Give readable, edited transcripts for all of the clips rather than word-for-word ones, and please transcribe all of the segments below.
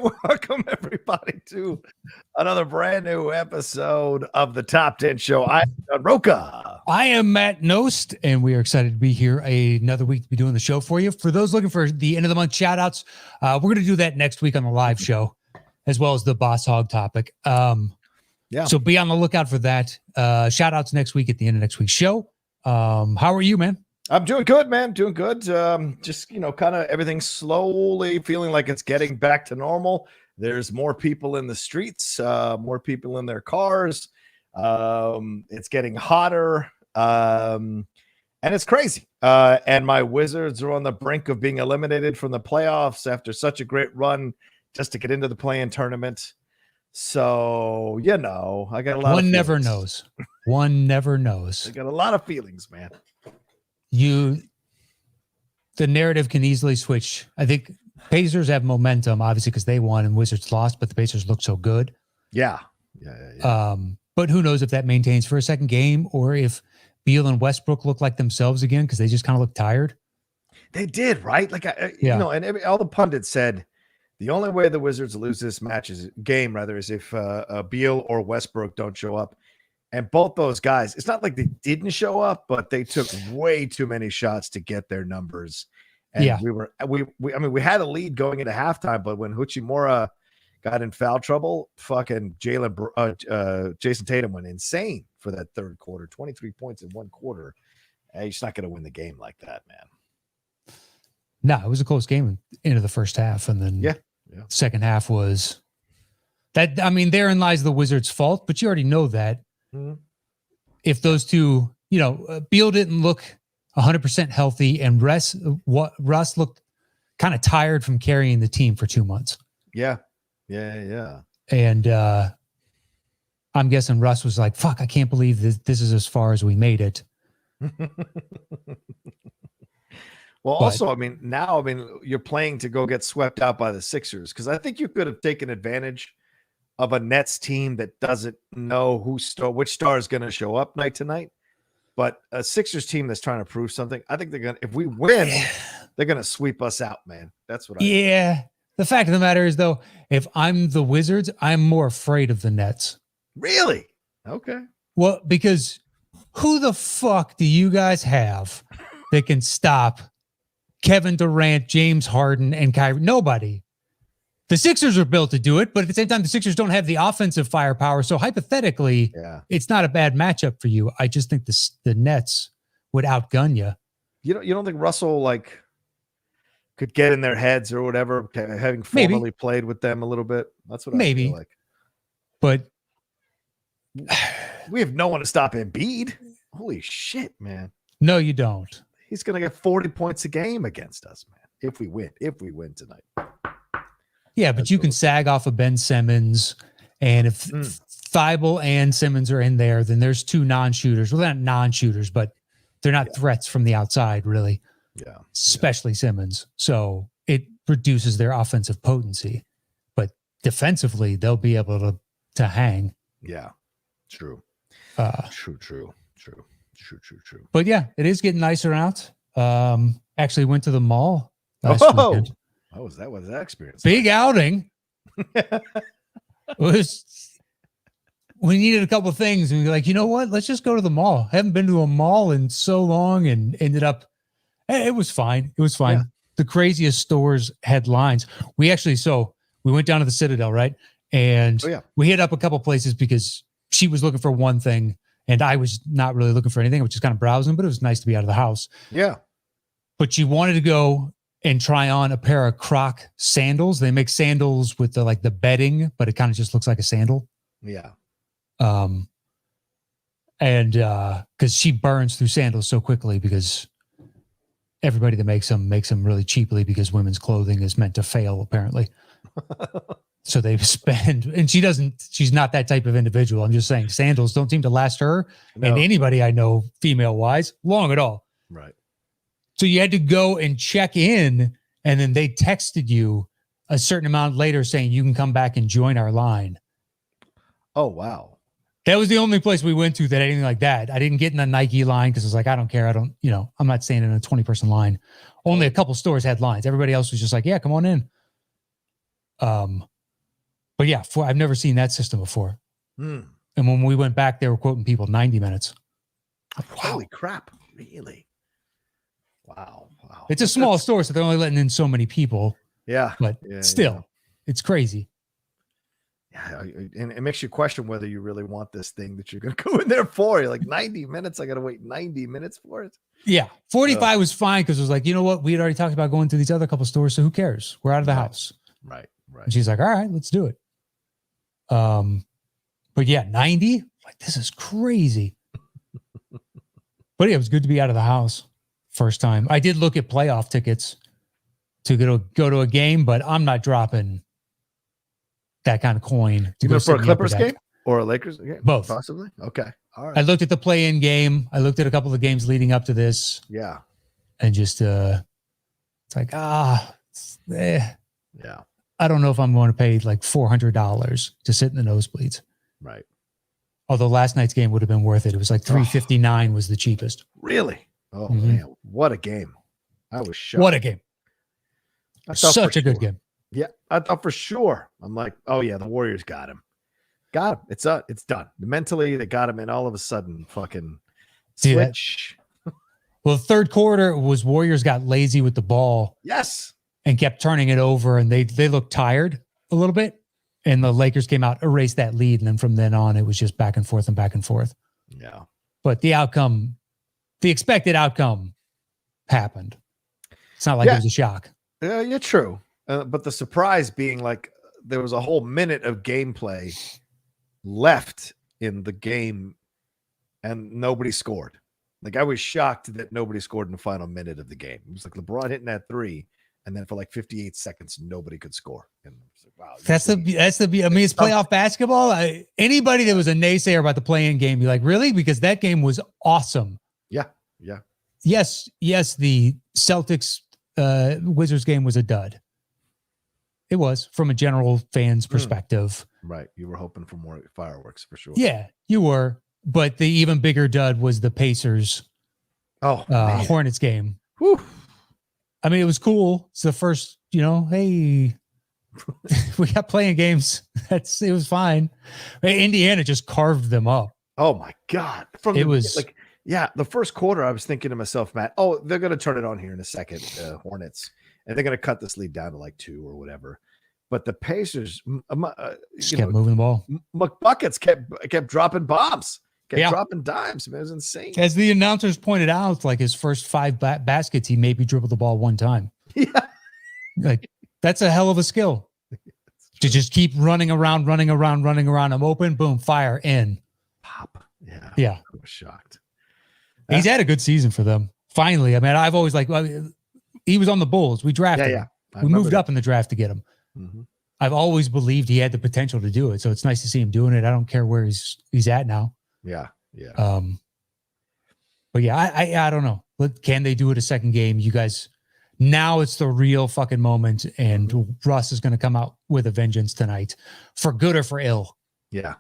welcome everybody to another brand new episode of the Top 10 Show. I'm Rocha. I am Matt Knost, and we are excited to be here another week to be doing the show for you. For those looking for the end of the month shout outs, we're going to do that next week on the live show, as well as the Boss Hog topic. So be on the lookout for that. Shout outs next week at the end of next week's show. How are you, man? I'm doing good, man. Doing good. Just, kind of everything slowly feeling like it's getting back to normal. There's more people in the streets, more people in their cars. It's getting hotter. And it's crazy. And my Wizards are on the brink of being eliminated from the playoffs after such a great run just to get into the play-in tournament. So, I got a lot One of never knows. One never knows. I got a lot of feelings, man. The narrative can easily switch. I think Pacers have momentum, obviously, because they won and Wizards lost, but the Pacers look so good. Yeah. But who knows if that maintains for a second game or if Beal and Westbrook look like themselves again because they just kind of look tired. They did, right? All the pundits said the only way the Wizards lose this game is if Beal or Westbrook don't show up. And both those guys, it's not like they didn't show up, but they took way too many shots to get their numbers. And we had a lead going into halftime, but when Hachimura got in foul trouble, fucking Jason Tatum went insane for that third quarter, 23 points in one quarter. You're just not going to win the game like that, man. No, it was a close game into the first half. And then second half was that. I mean, therein lies the Wizards' fault, but you already know that. Mm-hmm. If those two, Beal didn't look 100% healthy and Russ looked kind of tired from carrying the team for 2 months. Yeah. And I'm guessing Russ was like, fuck, I can't believe this is as far as we made it. Also, you're playing to go get swept out by the Sixers because I think you could have taken advantage of a Nets team that doesn't know which star is going to show up night to night, but a Sixers team that's trying to prove something. I think if we win, they're going to sweep us out, man. That's what I think. Yeah. The fact of the matter is, though, if I'm the Wizards, I'm more afraid of the Nets. Really? Okay. Well, because who the fuck do you guys have that can stop Kevin Durant, James Harden, and Kyrie? Nobody. The Sixers are built to do it, but at the same time, the Sixers don't have the offensive firepower. So hypothetically, it's not a bad matchup for you. I just think the Nets would outgun you. You don't think Russell could get in their heads or whatever, having formerly played with them a little bit? That's what I feel like. But we have no one to stop Embiid. Holy shit, man. No, you don't. He's going to get 40 points a game against us, man, if we win tonight. Yeah, but you can sag off of Ben Simmons, and if Thibault and Simmons are in there, then there's two non-shooters. Well, they're not non-shooters, but they're not threats from the outside, really. Yeah. Especially Simmons. So it reduces their offensive potency. But defensively, they'll be able to hang. Yeah. True. True. But yeah, it is getting nicer out. Actually went to the mall last weekend. How was that experience? Big outing. We needed a couple of things, and we were like, you know what? Let's just go to the mall. Haven't been to a mall in so long, and ended up. It was fine. Yeah. The craziest stores had lines. We went down to the Citadel, right? And we hit up a couple places because she was looking for one thing, and I was not really looking for anything. I was just kind of browsing, but it was nice to be out of the house. Yeah. But she wanted to go and try on a pair of Croc sandals. They make sandals with the bedding, but it kind of just looks like a sandal. Yeah. And because she burns through sandals so quickly because everybody that makes them really cheaply because women's clothing is meant to fail, apparently. So they spend, and she's not that type of individual. I'm just saying sandals don't seem to last her and anybody I know female wise long at all. Right. So you had to go and check in, and then they texted you a certain amount later saying you can come back and join our line. Oh, wow. That was the only place we went to that anything like that. I didn't get in the Nike line because I was like, I don't care. I'm not staying in a 20-person line. Only a couple stores had lines. Everybody else was just like, yeah, come on in. But yeah, I've never seen that system before. And when we went back, they were quoting people 90 minutes. Holy crap. Really? Wow. It's a small store, so they're only letting in so many people. Yeah. But still, it's crazy. Yeah. And it makes you question whether you really want this thing that you're going to go in there for. You're like 90 minutes. I got to wait 90 minutes for it. Yeah. 45 was fine because it was like, you know what? We had already talked about going to these other couple stores. So who cares? We're out of the house. Right. And she's like, all right, let's do it. But yeah, 90. Like, this is crazy. But yeah, it was good to be out of the house. First time. I did look at playoff tickets to go to a game, but I'm not dropping that kind of coin to go for a Clippers game or a Lakers game? Both. Possibly. Okay. All right. I looked at the play-in game. I looked at a couple of games leading up to this. Yeah. And just it's like, yeah. I don't know if I'm going to pay like $400 to sit in the nosebleeds. Right. Although last night's game would have been worth it. It was like $359 was the cheapest. Really? Oh man, what a game. I was shocked. What a game. Such a good game. Yeah, I thought for sure. I'm like, oh yeah, the Warriors got him. It's done. Mentally, they got him, and all of a sudden, fucking switch. Well, the third quarter was Warriors got lazy with the ball. Yes. And kept turning it over, and they looked tired a little bit. And the Lakers came out, erased that lead, and then from then on, it was just back and forth and back and forth. Yeah. But the expected outcome happened. It's not like it was a shock. Yeah, true. But the surprise being like there was a whole minute of gameplay left in the game and nobody scored. Like I was shocked that nobody scored in the final minute of the game. It was like LeBron hitting that three, and then for like 58 seconds, nobody could score. And like, wow, that's the I mean, it's playoff basketball. Anybody that was a naysayer about the play-in game, be like, really? Because that game was awesome. Yeah. Yes. The Celtics Wizards game was a dud. It was from a general fan's perspective. Right. You were hoping for more fireworks for sure. Yeah, you were. But the even bigger dud was the Pacers Hornets game. Whew. I mean, it was cool. It's the first, hey, we got playing games. It was fine. Indiana just carved them up. Oh my God. The first quarter, I was thinking to myself, Matt, they're going to turn it on here in a second, Hornets, and they're going to cut this lead down to like 2 or whatever. But the Pacers just kept moving the ball. McBuckets kept dropping bombs, dropping dimes. Man, it was insane. As the announcers pointed out, like his first 5 baskets, he maybe dribbled the ball 1 time. Yeah. Like that's a hell of a skill to just keep running around. I'm open, boom, fire in. Pop. Yeah. I was shocked. He's had a good season for them. Finally. I mean, I've always he was on the Bulls. We drafted him. We moved up in the draft to get him. Mm-hmm. I've always believed he had the potential to do it. So it's nice to see him doing it. I don't care where he's at now. Yeah. But yeah, I don't know. Can they do it a second game? You guys, now it's the real fucking moment. And Russ is going to come out with a vengeance tonight for good or for ill. Yeah.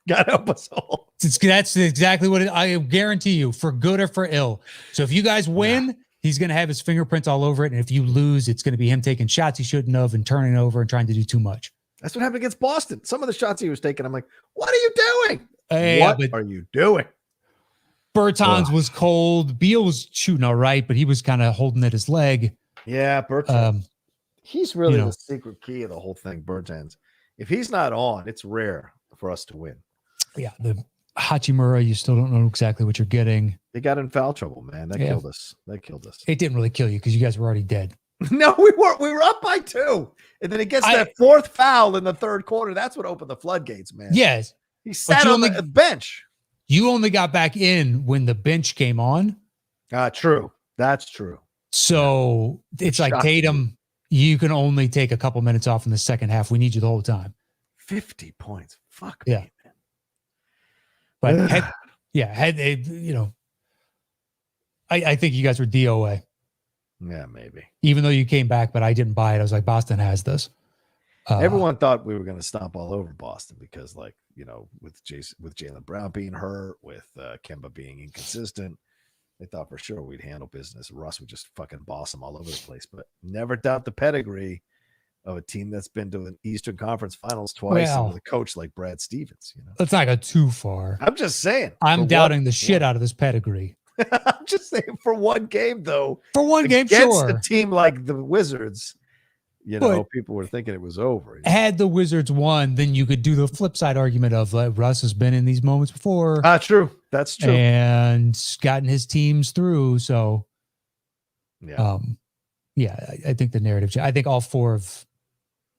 God help us all. That's exactly what I guarantee you, for good or for ill. So if you guys win, he's going to have his fingerprints all over it. And if you lose, it's going to be him taking shots he shouldn't have and turning over and trying to do too much. That's what happened against Boston. Some of the shots he was taking, I'm like, what are you doing? What are you doing? Bertans was cold. Beal was shooting all right, but he was kind of holding at his leg. Yeah, Bertans. He's really the secret key of the whole thing, Bertans. If he's not on, it's rare for us to win. Yeah, the Hachimura, you still don't know exactly what you're getting. They got in foul trouble, man. That killed us. It didn't really kill you because you guys were already dead. No, we were up by 2. And then it gets that 4th foul in the third quarter. That's what opened the floodgates, man. Yes. He sat on the bench. You only got back in when the bench came on. True. That's true. So it's like Tatum, you can only take a couple minutes off in the second half. We need you the whole time. 50 points. Fuck yeah. Me, man. But I think you guys were DOA. Yeah, maybe. Even though you came back, but I didn't buy it. I was like, Boston has this. Everyone thought we were going to stomp all over Boston because, with Jaylen Brown being hurt, with Kemba being inconsistent, they thought for sure we'd handle business. Russ would just fucking boss them all over the place. But never doubt the pedigree of a team that's been to an Eastern Conference Finals twice and with a coach like Brad Stevens. Let's not go too far. I'm just saying. I'm doubting the shit out of this pedigree. I'm just saying for one game, though. For one game, against sure. a team like the Wizards, people were thinking it was over. Had the Wizards won, then you could do the flip side argument of Russ has been in these moments before. True. That's true. And gotten his teams through. So, yeah. I think the narrative. I think all four of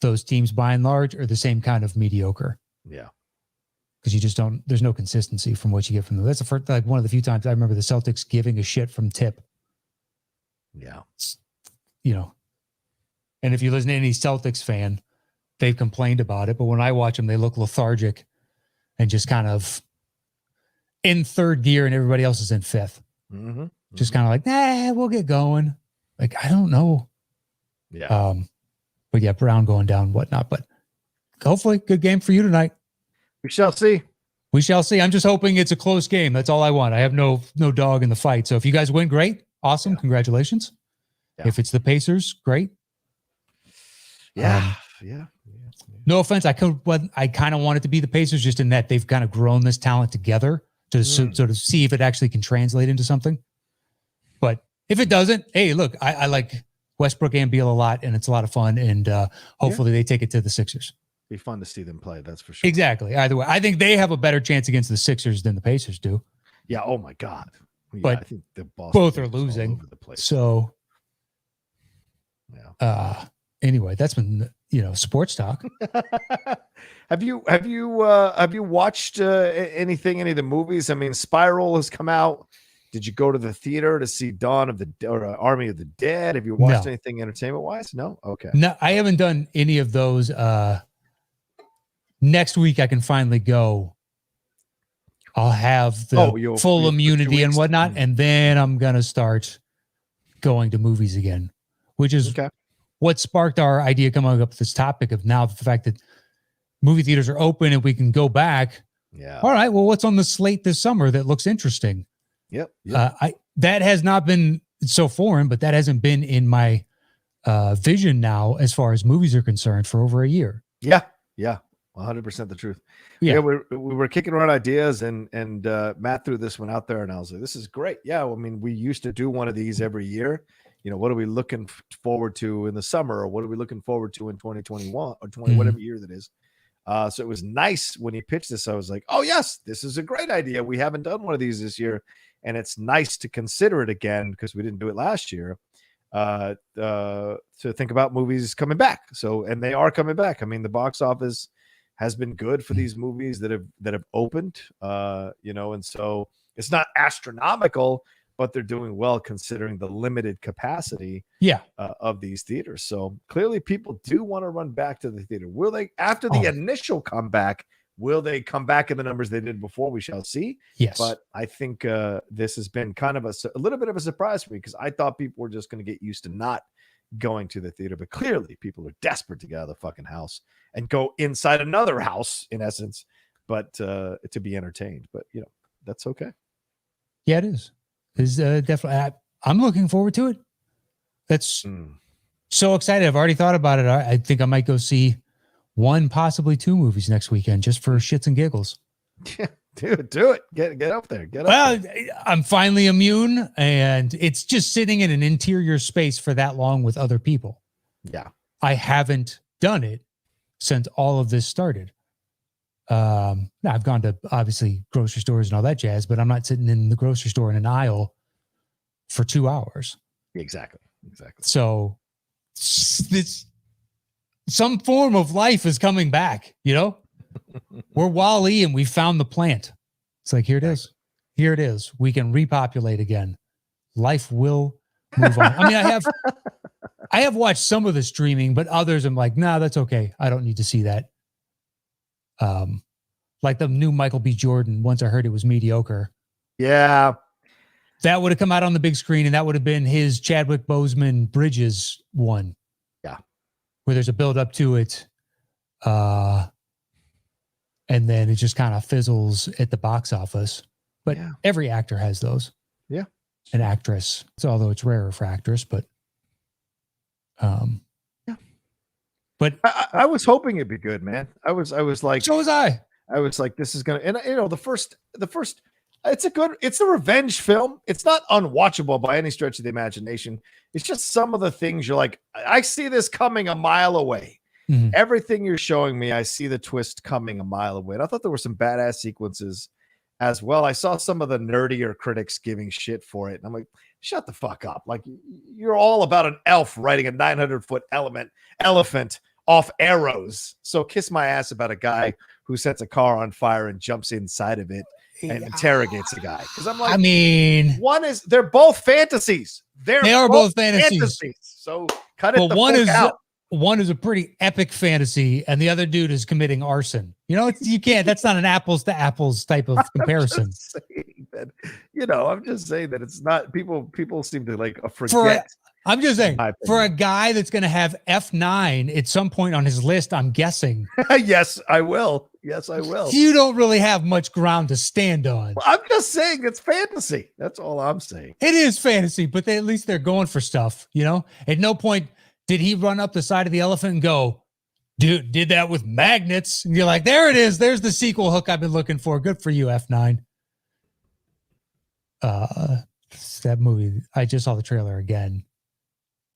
those teams, by and large, are the same kind of mediocre. Yeah. Because you just don't. There's no consistency from what you get from them. That's the first, one of the few times I remember the Celtics giving a shit from tip. Yeah. And if you listen to any Celtics fan, they've complained about it. But when I watch them, they look lethargic and just kind of in third gear, and everybody else is in fifth. Mm-hmm. Just kind of like, we'll get going. Like, I don't know. Yeah. But yeah, Brown going down, whatnot. But hopefully, good game for you tonight. We shall see. We shall see. I'm just hoping it's a close game. That's all I want. I have no dog in the fight. So if you guys win, great. Awesome. Yeah. Congratulations. Yeah. If it's the Pacers, great. Yeah. No offense. I kind of want it to be the Pacers, just in that they've kind of grown this talent together to sort of see if it actually can translate into something. But if it doesn't, hey, look, I like Westbrook and Beal a lot, and it's a lot of fun. And hopefully they take it to the Sixers. Be fun to see them play. That's for sure. Exactly. Either way, I think they have a better chance against the Sixers than the Pacers do. Yeah. Oh my God. Yeah, but I think the Boston both are losing. All over the place. So, anyway, that's been sports talk. Have you watched any of the movies? I mean, Spiral has come out. Did you go to the theater to see Army of the Dead? Have you watched anything entertainment wise? No. Okay. No, I haven't done any of those. Next week I can finally go. I'll have the full immunity and whatnot, and then I'm gonna start going to movies again, which is what sparked our idea coming up with this topic of now the fact that movie theaters are open and we can go back. Yeah. All right. Well, what's on the slate this summer that looks interesting? Yep. That has not been so foreign, but that hasn't been in my vision now as far as movies are concerned for over a year. Yeah. 100% the truth. Yeah, we were kicking around ideas, and Matt threw this one out there, and I was like, "This is great." Yeah, I mean, we used to do one of these every year. What are we looking forward to in the summer, or what are we looking forward to in 2021 or 20 whatever year that is? So it was nice when he pitched this. I was like, "Oh yes, this is a great idea. We haven't done one of these this year, and it's nice to consider it again because we didn't do it last year." To think about movies coming back. So, and they are coming back. I mean, the box office has been good for these movies that have opened, and so it's not astronomical, but they're doing well considering the limited capacity of these theaters. So clearly people do want to run back to the theater. Will they, after the initial comeback, will they come back in the numbers they did before? We shall see. Yes. But I think this has been kind of a little bit of a surprise for me because I thought people were just going to get used to not going to the theater, but clearly people are desperate to get out of the fucking house and go inside another house in essence, but to be entertained. But that's okay. Yeah, it is. It's definitely. I'm looking forward to it. That's so excited. I've already thought about it. I think I might go see one, possibly two movies next weekend just for shits and giggles. Yeah. Do it. Get up there. Well, I'm finally immune, and it's just sitting in an interior space for that long with other people. Yeah. I haven't done it since all of this started. Now I've gone to obviously grocery stores and all that jazz, but I'm not sitting in the grocery store in an aisle for 2 hours. Exactly. So some form of life is coming back, We're Wall-E and we found the plant. It's like, here it is. Here it is. We can repopulate again. Life will move on. I mean, I have watched some of the streaming, but others I'm like, nah, that's okay. I don't need to see that. Like the new Michael B. Jordan, once I heard it was mediocre. Yeah. That would have come out on the big screen, and that would have been his Chadwick Boseman Bridges one. Yeah. Where there's a build up to it. And then it just kind of fizzles at the box office. But every actor has those. Yeah. An actress. So although it's rarer for actors, but But I was hoping it'd be good, man. I was like, so was I. I was like, this is gonna, and the first, it's a revenge film. It's not unwatchable by any stretch of the imagination. It's just some of the things you're like, I see this coming a mile away. Mm-hmm. Everything you're showing me, I see the twist coming a mile away. And I thought there were some badass sequences as well. I saw some of the nerdier critics giving shit for it. And I'm like, shut the fuck up. Like, you're all about an elf riding a 900-foot elephant off arrows. So kiss my ass about a guy who sets a car on fire and jumps inside of it and interrogates a guy. Because I'm like, I mean, they're both fantasies. They are both fantasies. So cut it the fuck out. One is a pretty epic fantasy, and the other dude is committing arson. You know, you can't. That's not an apples to apples type of comparison. I'm just saying that it's not. People seem to like forget. I'm just saying, for a guy that's going to have F9 at some point on his list, I'm guessing. Yes, I will. Yes, I will. You don't really have much ground to stand on. Well, I'm just saying it's fantasy. That's all I'm saying. It is fantasy, but at least they're going for stuff. At no point did he run up the side of the elephant and go, dude, did that with magnets. And you're like, there it is. There's the sequel hook I've been looking for. Good for you, F9. That movie, I just saw the trailer again.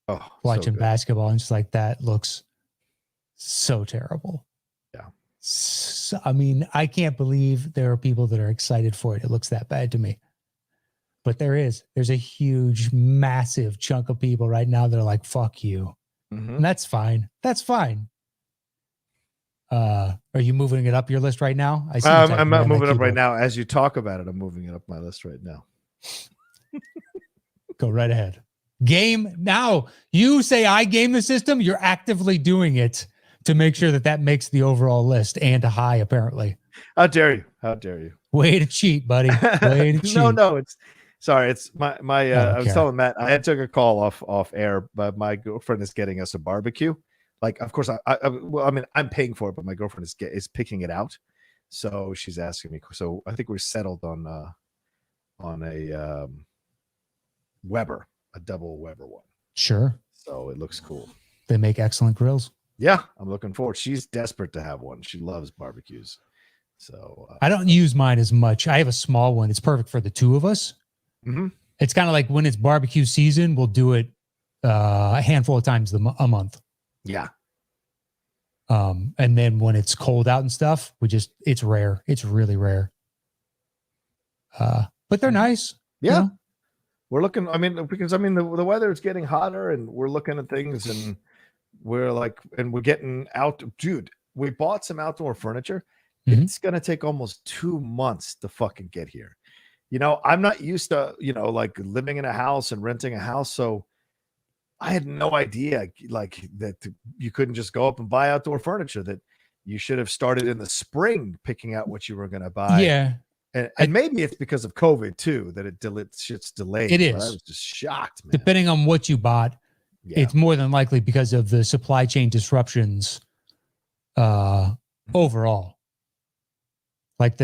Oh, watching basketball, and just like, that looks so terrible. Yeah. So, I mean, I can't believe there are people that are excited for it. It looks that bad to me. But there's a huge, massive chunk of people right now that are like, fuck you. Mm-hmm. And that's fine. That's fine. Are you moving it up your list right now? I'm not moving it up right now. As you talk about it, I'm moving it up my list right now. Go right ahead. Game. Now, you say I game the system. You're actively doing it to make sure that makes the overall list and a high, apparently. How dare you? How dare you? Way to cheat, buddy. Way to cheat. No, it's my I was telling Matt, I had took a call off air, but my girlfriend is getting us a barbecue. Like, of course, I'm paying for it, but my girlfriend is picking it out. So she's asking me. So I think we're settled on a Weber, a double Weber one. Sure. So it looks cool. They make excellent grills. Yeah, I'm looking forward. She's desperate to have one. She loves barbecues. So I don't use mine as much. I have a small one. It's perfect for the two of us. Mm-hmm. It's kind of like when it's barbecue season, we'll do it a handful of times a month. Yeah. And then when it's cold out and stuff, it's rare. It's really rare. But they're nice. Yeah. We're looking, because the weather is getting hotter and we're looking at things and we're getting out. Dude, we bought some outdoor furniture. Mm-hmm. It's going to take almost 2 months to fucking get here. I'm not used to, like living in a house and renting a house. So I had no idea like that you couldn't just go up and buy outdoor furniture, that you should have started in the spring picking out what you were going to buy. Yeah. And maybe it's because of COVID too, that shit's delayed. It is. I was just shocked, man. Depending on what you bought, it's more than likely because of the supply chain disruptions overall. Like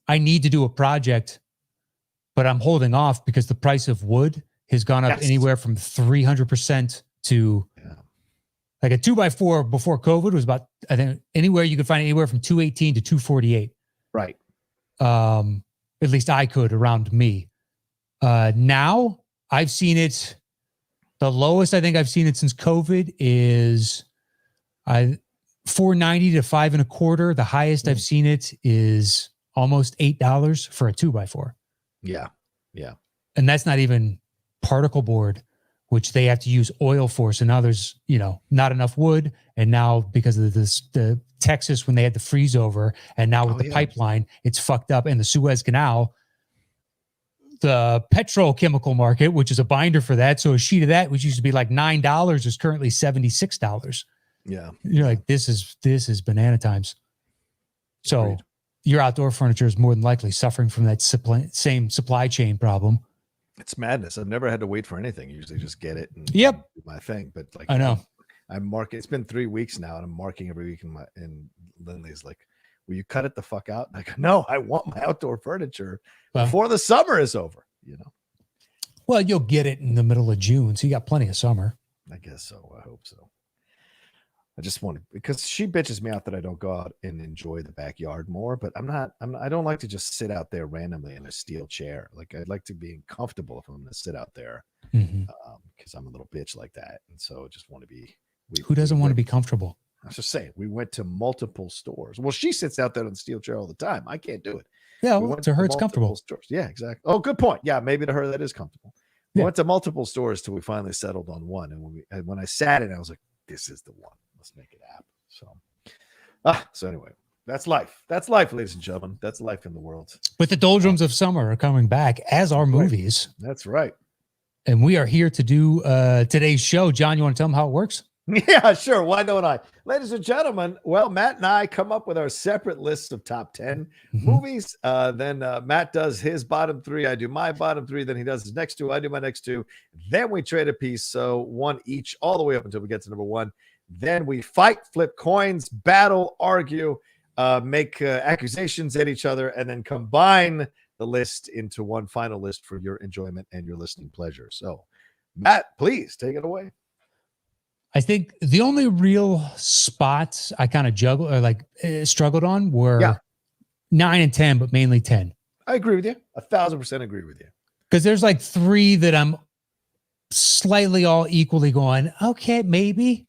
I need to do a project, but I'm holding off because the price of wood has gone up anywhere from 300% to like a 2x4 before COVID was about, I think anywhere you could find anywhere from 218 to 248. Right. At least I could around me. Now I've seen it. The lowest I think I've seen it since COVID is $4.90 to $5.25. The highest I've seen it is almost $8 for a 2x4. Yeah. Yeah. And that's not even particle board, which they have to use oil for. So now there's, not enough wood. And now because of the Texas, when they had the freeze over, and now with the pipeline, it's fucked up. And the Suez Canal, the petrochemical market, which is a binder for that. So a sheet of that, which used to be like $9, is currently $76. Yeah. You're like, this is banana times. So Agreed. Your outdoor furniture is more than likely suffering from that same supply chain problem. It's madness. I've never had to wait for anything. I usually just get it and do my thing. But like, I know I'm marking. It's been 3 weeks now, and I'm marking every week. And Lindley's like, "Will you cut it the fuck out?" Like, no, I want my outdoor furniture before the summer is over. Well, you'll get it in the middle of June, so you got plenty of summer. I guess so. I hope so. I just want to, because she bitches me out that I don't go out and enjoy the backyard more, but I don't like to just sit out there randomly in a steel chair. Like I'd like to be comfortable if I'm going to sit out there, because I'm a little bitch like that. And so just want to be, who doesn't want to be comfortable? I was just saying, we went to multiple stores. Well, she sits out there on the steel chair all the time. I can't do it. Yeah, well, to her, it's comfortable. Stores. Yeah, exactly. Oh, good point. Yeah, maybe to her that is comfortable. We went to multiple stores till we finally settled on one. And when I sat in, I was like, this is the one. Let's make it happen. So anyway, that's life. That's life, ladies and gentlemen. That's life in the world. But the doldrums of summer are coming back, as are movies. That's right. And we are here to do today's show. John, you want to tell them how it works? Yeah, sure. Why don't I? Ladies and gentlemen, well, Matt and I come up with our separate lists of top 10 movies. Then Matt does his bottom 3. I do my bottom 3. Then he does his next 2. I do my next 2. Then we trade a piece. So one each all the way up until we get to number 1. Then we fight, flip coins, battle, argue, make accusations at each other, and then combine the list into one final list for your enjoyment and your listening pleasure. So, Matt, please take it away. I think the only real spots I kind of struggled on were 9 and 10, but mainly 10. I agree with you. 1,000% agree with you. Because there's like 3 that I'm slightly all equally going, okay, maybe,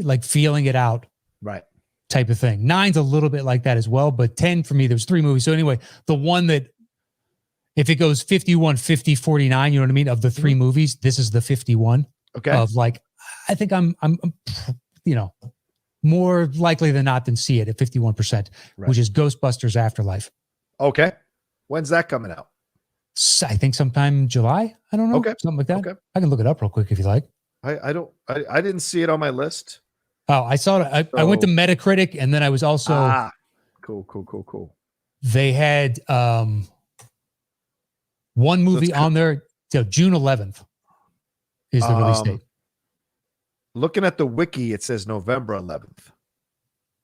like feeling it out. Right. Type of thing. 9's a little bit like that as well, but 10 for me, there's 3 movies. So anyway, the one that, if it goes 51, 50, 49, you know what I mean? Of the 3 movies, this is the 51. Okay. Of like, I think I'm more likely than not than see it at 51%, which is Ghostbusters Afterlife. Okay. When's that coming out? I think sometime July. I don't know. Okay. Something like that. Okay. I can look it up real quick if you like. I didn't see it on my list. Oh, I saw it. I went to Metacritic, and then I was also cool. They had one movie on there till June 11th is the release date. Looking at the wiki, it says November 11th.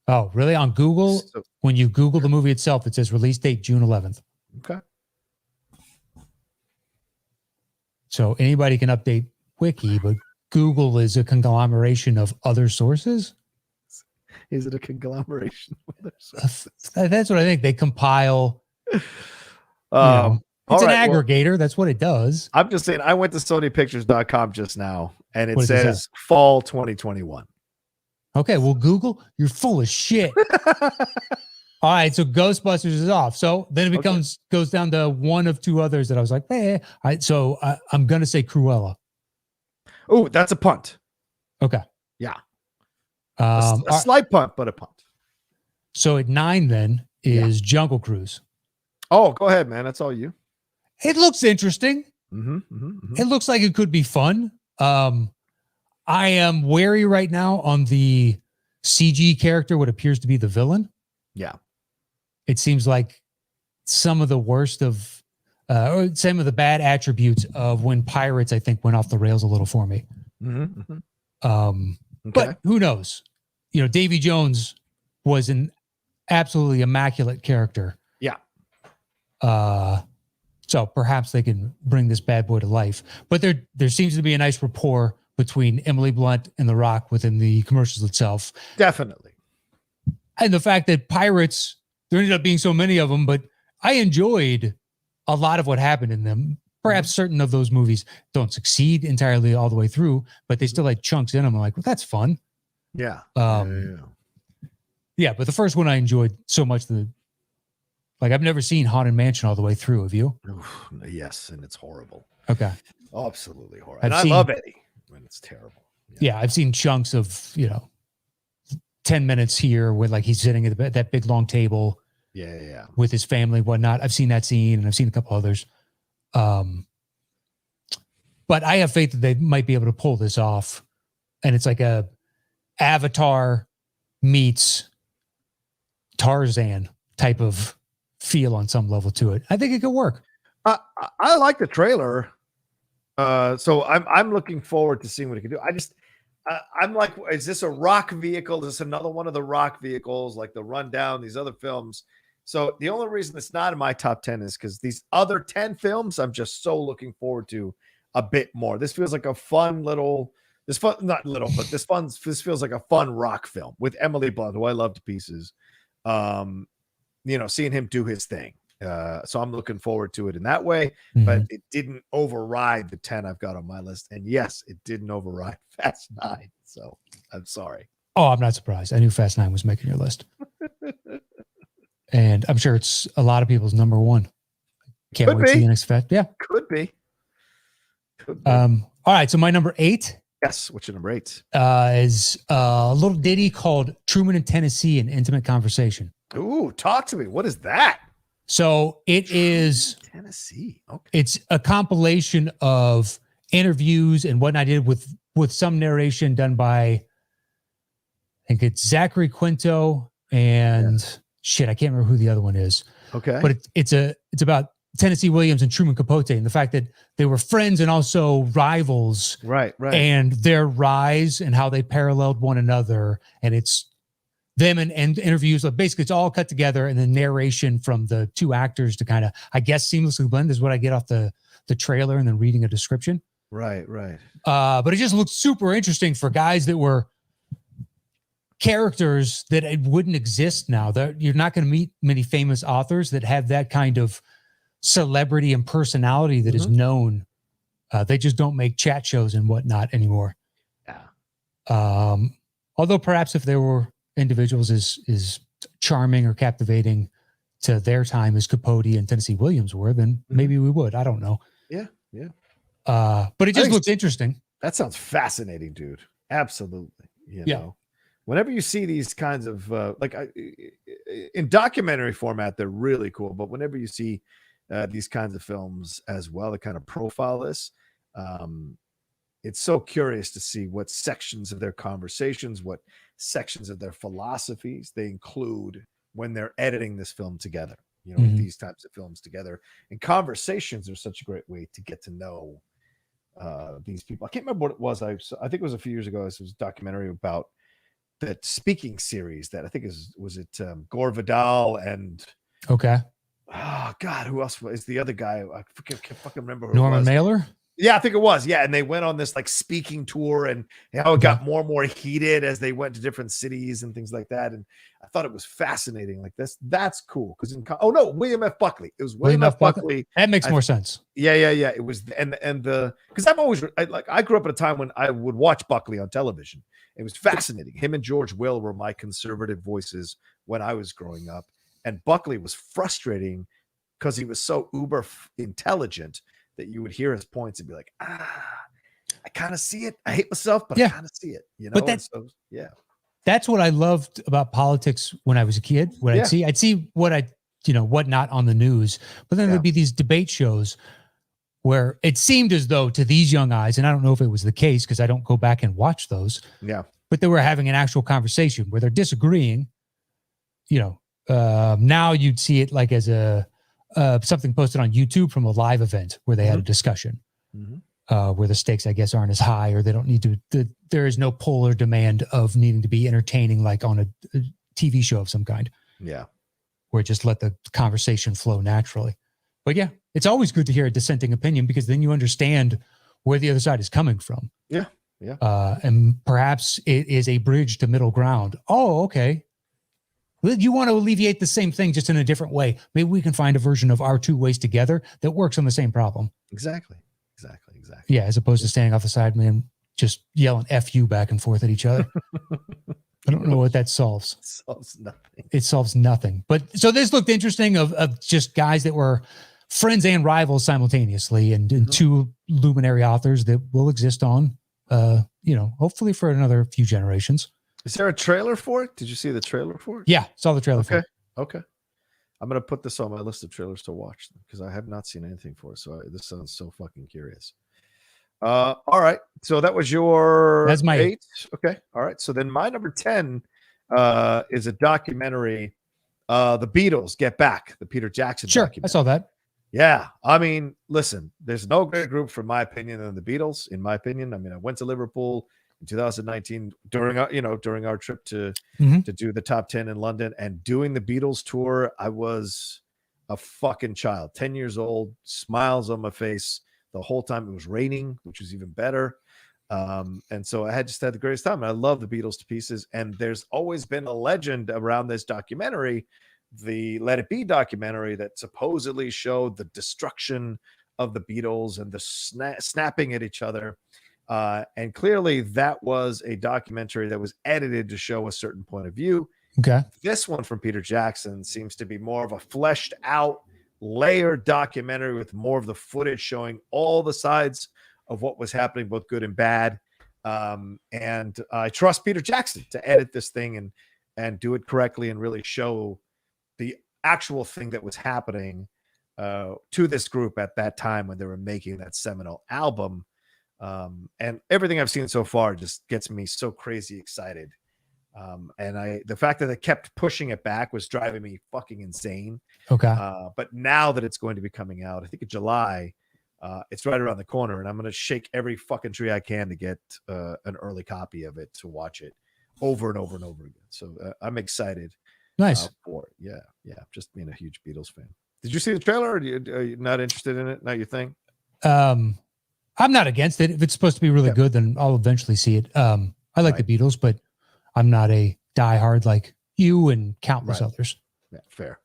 Oh, really? On Google, when you Google the movie itself, it says release date June 11th. Okay. So anybody can update wiki, but Google is a conglomeration of other sources. Is it a conglomeration of other sources? That's what I think. They compile. It's an aggregator. That's what it does. I'm just saying, I went to SonyPictures.com just now, and it says fall 2021. Okay, well, Google, you're full of shit. All right, so Ghostbusters is off. So then it goes down to one of 2 others that I was like, All right, so I'm going to say Cruella. Oh, that's a punt. Okay. Yeah. A slight punt, but a punt. So at 9 then is Jungle Cruise. Oh, go ahead, man. That's all you. It looks interesting. It looks like it could be fun. I am wary right now on the CG character, what appears to be the villain. Yeah. It seems like some of the worst of, or some of the bad attributes of when Pirates, I think, went off the rails a little for me. But who knows? Davy Jones was an absolutely immaculate character. Yeah. So perhaps they can bring this bad boy to life. But there seems to be a nice rapport between Emily Blunt and The Rock within the commercials itself. Definitely. And the fact that Pirates, there ended up being so many of them, but I enjoyed a lot of what happened in them. Perhaps certain of those movies don't succeed entirely all the way through, but they still had chunks in them. I'm like, well, that's fun. Yeah. Yeah, but the first one I enjoyed so much that, like, I've never seen Haunted Mansion all the way through. Have you? Yes, and it's horrible. Okay. Absolutely horrible. And I love Eddie, and it's terrible. Yeah, I've seen chunks of, 10 minutes here with, like, he's sitting at that big long table. Yeah. With his family and whatnot. I've seen that scene, and I've seen a couple others. But I have faith that they might be able to pull this off. And it's like a Avatar meets Tarzan type of feel on some level to it. I think it could work. I like the trailer. So I'm looking forward to seeing what it can do. I'm like, is this a Rock vehicle? Is this another one of the Rock vehicles, like the Rundown, these other films? So the only reason it's not in my top 10 is because these other 10 films, I'm just so looking forward to a bit more. This feels like a fun little, This fun, not little, but this feels like a fun rock film with Emily Blunt, who I love to pieces. Seeing him do his thing. So I'm looking forward to it in that way, but it didn't override the 10 I've got on my list. And yes, it didn't override Fast 9. So I'm sorry. Oh, I'm not surprised. I knew Fast 9 was making your list. And I'm sure it's a lot of people's number one. Can't wait to see the next Fast. Yeah. Could be. All right. So my number 8. Yes. What's your number 8? Is a little ditty called Truman in Tennessee, an Intimate Conversation. Ooh, talk to me. What is that? So it is Tennessee. Okay. It's a compilation of interviews and whatnot I did with some narration done by, I think it's Zachary Quinto and I can't remember who the other one is. Okay. But it's about Tennessee Williams and Truman Capote and the fact that they were friends and also rivals. Right. And their rise and how they paralleled one another. And it's them and interviews. Basically, it's all cut together and the narration from the two actors to kind of, I guess, seamlessly blend is what I get off the trailer and then reading a description. Right. But it just looks super interesting for guys that were characters that it wouldn't exist now. You're not going to meet many famous authors that have that kind of celebrity and personality that is known. They just don't make chat shows and whatnot anymore. Yeah. Although perhaps if there were individuals as charming or captivating to their time as Capote and Tennessee Williams were, then maybe we would. I don't know. Yeah. But it just looks interesting. That sounds fascinating, dude. Absolutely. You know, whenever you see these kinds of in documentary format, they're really cool. But whenever you see these kinds of films as well, that kind of profile this, it's so curious to see what sections of their conversations, what sections of their philosophies they include when they're editing this film together, these types of films together. And conversations are such a great way to get to know these people. I can't remember what it was. I think it was a few years ago. This was a documentary about that speaking series that I think was it Gore Vidal and oh God, who else was the other guy? I can't fucking remember who Norman Mailer. Yeah, I think it was. Yeah, and they went on this like speaking tour, and how it got more and more heated as they went to different cities and things like that. And I thought it was fascinating. Like that's cool because William F. Buckley. It was William F. Buckley. That makes more sense. Yeah. It was and the because I grew up at a time when I would watch Buckley on television. It was fascinating. Him and George Will were my conservative voices when I was growing up, and Buckley was frustrating because he was so uber intelligent that you would hear his points and be like, I kind of see it. I hate myself, but I kind of see it. But that's what I loved about politics when I was a kid. I'd see what not on the news, but then there'd be these debate shows where it seemed as though to these young eyes, and I don't know if it was the case because I don't go back and watch those. Yeah. But they were having an actual conversation where they're disagreeing. Now you'd see it like as something posted on YouTube from a live event where they had a discussion where the stakes, I guess, aren't as high, or they don't need to, there is no pull or demand of needing to be entertaining like on a TV show of some kind. Yeah. Where just let the conversation flow naturally. But yeah, it's always good to hear a dissenting opinion because then you understand where the other side is coming from. Yeah. And perhaps it is a bridge to middle ground. Oh, okay. You want to alleviate the same thing just in a different way. Maybe we can find a version of our two ways together that works on the same problem. Exactly. Yeah, as opposed to standing off the side, man, just yelling F you back and forth at each other. I don't know what that solves. It solves nothing. But so this looked interesting of just guys that were friends and rivals simultaneously and two luminary authors that will exist on, hopefully for another few generations. Is there a trailer for it? Did you see the trailer for it? Yeah, saw the trailer for it. Okay. I'm going to put this on my list of trailers to watch because I have not seen anything for it. So this sounds so fucking curious. All right. So that was that's my 8. Okay. All right. So then my number 10 is a documentary, The Beatles Get Back, the Peter Jackson documentary. I saw that. Yeah. I mean, listen, there's no great group, in my opinion, than the Beatles, in my opinion. I mean, I went to Liverpool in 2019 during our trip to do the top 10 in London, and doing the Beatles tour. I was a fucking child, 10 years old, smiles on my face the whole time. It was raining, which was even better. And so I just had the greatest time. I love the Beatles to pieces. And there's always been a legend around this documentary, the Let It Be documentary, that supposedly showed the destruction of the Beatles and the snapping at each other. And clearly that was a documentary that was edited to show a certain point of view. Okay. This one from Peter Jackson seems to be more of a fleshed out, layered documentary with more of the footage showing all the sides of what was happening, both good and bad. And I trust Peter Jackson to edit this thing and do it correctly and really show the actual thing that was happening to this group at that time when they were making that seminal album. And everything I've seen so far just gets me so crazy excited. And the fact that they kept pushing it back was driving me fucking insane. Okay. But now that it's going to be coming out, I think in July, it's right around the corner, and I'm going to shake every fucking tree I can to get an early copy of it to watch it over and over and over again. So I'm excited. Nice. For it. Yeah. Just being a huge Beatles fan. Did you see the trailer? Or are you not interested in it? Not your thing? I'm not against it. If it's supposed to be really good, then I'll eventually see it. I like the Beatles, but I'm not a diehard like you and countless others. Yeah, fair.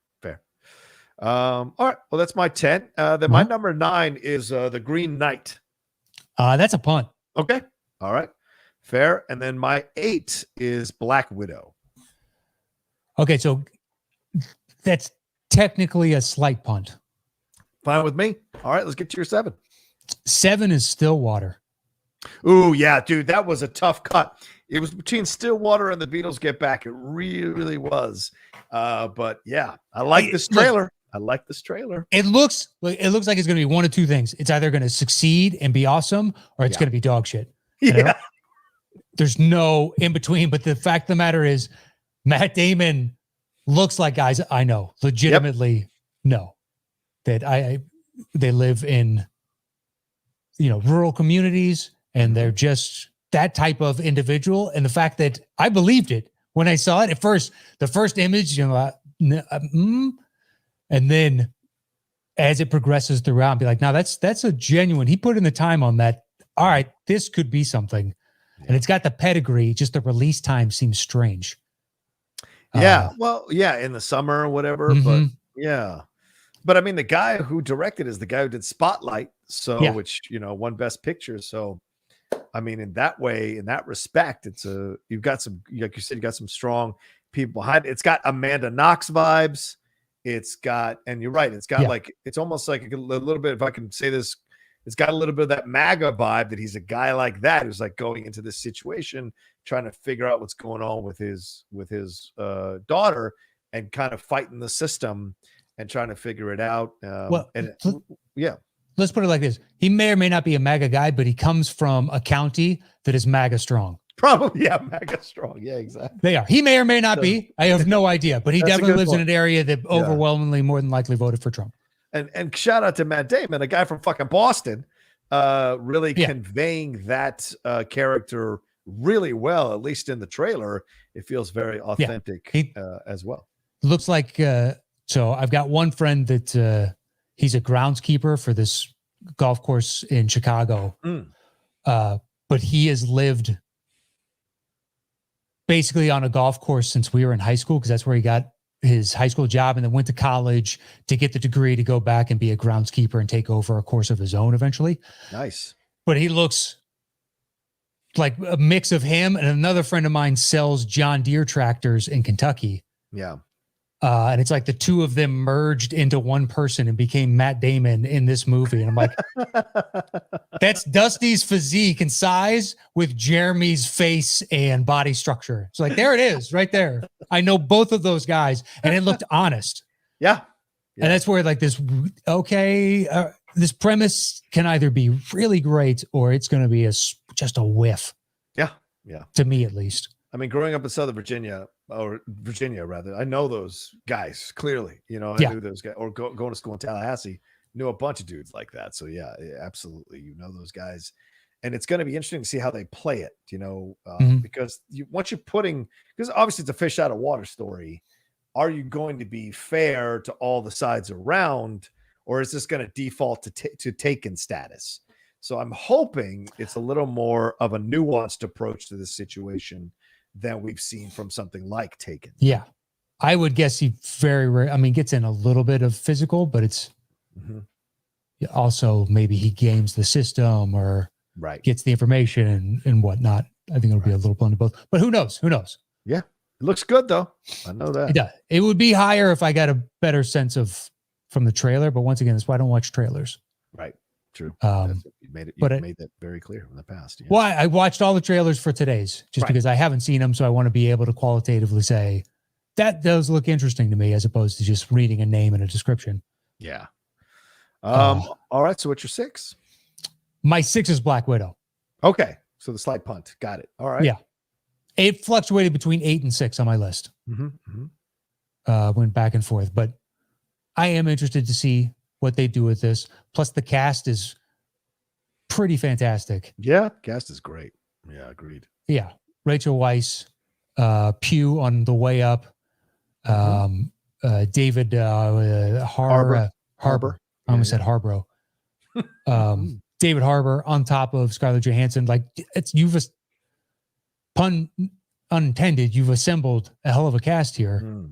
All right. Well, that's my 10. Then my number 9 is the Green Knight. That's a punt. Okay. All right. Fair. And then my 8 is Black Widow. Okay, so that's technically a slight punt. Fine with me. All right, let's get to your 7. 7 is Stillwater. Ooh, yeah, dude, that was a tough cut. It was between Stillwater and the Beatles Get Back. It really, really was. But yeah, I like this trailer. It looks like it's going to be one of two things. It's either going to succeed and be awesome, or it's going to be dog shit. Yeah. There's no in between. But the fact of the matter is, Matt Damon looks like guys I know, legitimately know that they live in, rural communities, and they're just that type of individual. And the fact that I believed it when I saw it at first, the first image, and then as it progresses throughout, be like, now that's a genuine, he put in the time on that. All right, this could be something. Yeah. And it's got the pedigree, just the release time seems strange. Yeah. In the summer or whatever, but yeah. But I mean, the guy who directed is the guy who did Spotlight. So, which, won Best Picture. So, I mean, in that way, in that respect, you've got some, like you said, you got some strong people behind it. It's got Amanda Knox vibes. It's got, and you're right, it's got it's almost like a little bit, if I can say this, it's got a little bit of that MAGA vibe, that he's a guy like that who's like going into this situation, trying to figure out what's going on with his daughter, and kind of fighting the system and trying to figure it out. Let's put it like this. He may or may not be a MAGA guy, but he comes from a county that is MAGA strong. Probably, MAGA strong. Yeah, exactly. They are. He may or may not be. I have no idea, but he definitely lives in an area that overwhelmingly more than likely voted for Trump. And shout out to Matt Damon, a guy from fucking Boston, really conveying that character really well, at least in the trailer. It feels very authentic as well. Looks like, so I've got one friend that he's a groundskeeper for this golf course in Chicago. But he has lived basically on a golf course since we were in high school, because that's where he got his high school job, and then went to college to get the degree to go back and be a groundskeeper and take over a course of his own eventually. Nice. But he looks like a mix of him, and another friend of mine sells John Deere tractors in Kentucky. Yeah. And it's like the two of them merged into one person and became Matt Damon in this movie. And I'm like, that's Dusty's physique and size with Jeremy's face and body structure. It's like, there it is right there. I know both of those guys, and it looked honest. Yeah. And that's where like this, this premise can either be really great or it's going to be just a whiff. Yeah. Yeah. To me, at least. I mean, growing up in Southern Virginia, I know those guys clearly, I knew those guys, or going to school in Tallahassee, knew a bunch of dudes like that. So yeah, absolutely. Those guys, and it's going to be interesting to see how they play it, because once you're because obviously it's a fish out of water story. Are you going to be fair to all the sides around, or is this going to default to taken status? So I'm hoping it's a little more of a nuanced approach to this situation than we've seen from something like Taken. Yeah. I would guess he gets in a little bit of physical, but it's also maybe he games the system or gets the information and whatnot. I think it'll be a little blend of both, but who knows? Who knows? Yeah. It looks good though. I know that. It does. It would be higher if I got a better sense from the trailer, but once again, that's why I don't watch trailers. Right. True. You made that very clear in the past. Yeah. Well, I watched all the trailers for today's just because I haven't seen them. So I want to be able to qualitatively say that does look interesting to me as opposed to just reading a name and a description. Yeah. All right. So what's your 6? My 6 is Black Widow. Okay. So the slight punt. Got it. All right. Yeah. It fluctuated between 8 and 6 on my list. Went back and forth, but I am interested to see what they do with this. Plus the cast is pretty fantastic. Yeah. Cast is great. Yeah. Agreed. Yeah. Rachel Weisz, Pugh on the way up. David Harbour. I almost said Harbro. David Harbour on top of Scarlett Johansson. Like pun unintended, you've assembled a hell of a cast here.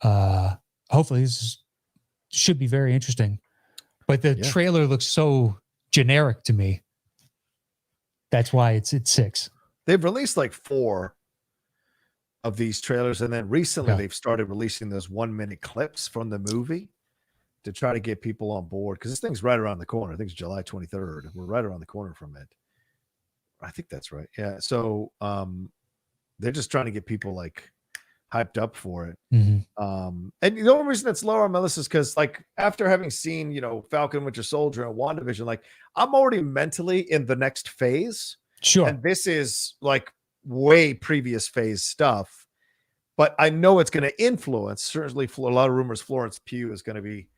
Hopefully this should be very interesting. But the trailer looks so generic to me. That's why it's 6. They've released like 4 of these trailers, and then recently they've started releasing those 1-minute clips from the movie to try to get people on board, because this thing's right around the corner. I think it's July 23rd. We're right around the corner from it. I think that's right. Yeah. So they're just trying to get people like hyped up for it. And the only reason it's lower on my list is because, like, after having seen, Falcon, Winter Soldier, and WandaVision, like, I'm already mentally in the next phase. Sure. And this is like way previous phase stuff, but I know it's going to influence. Certainly, a lot of rumors Florence Pugh is going to be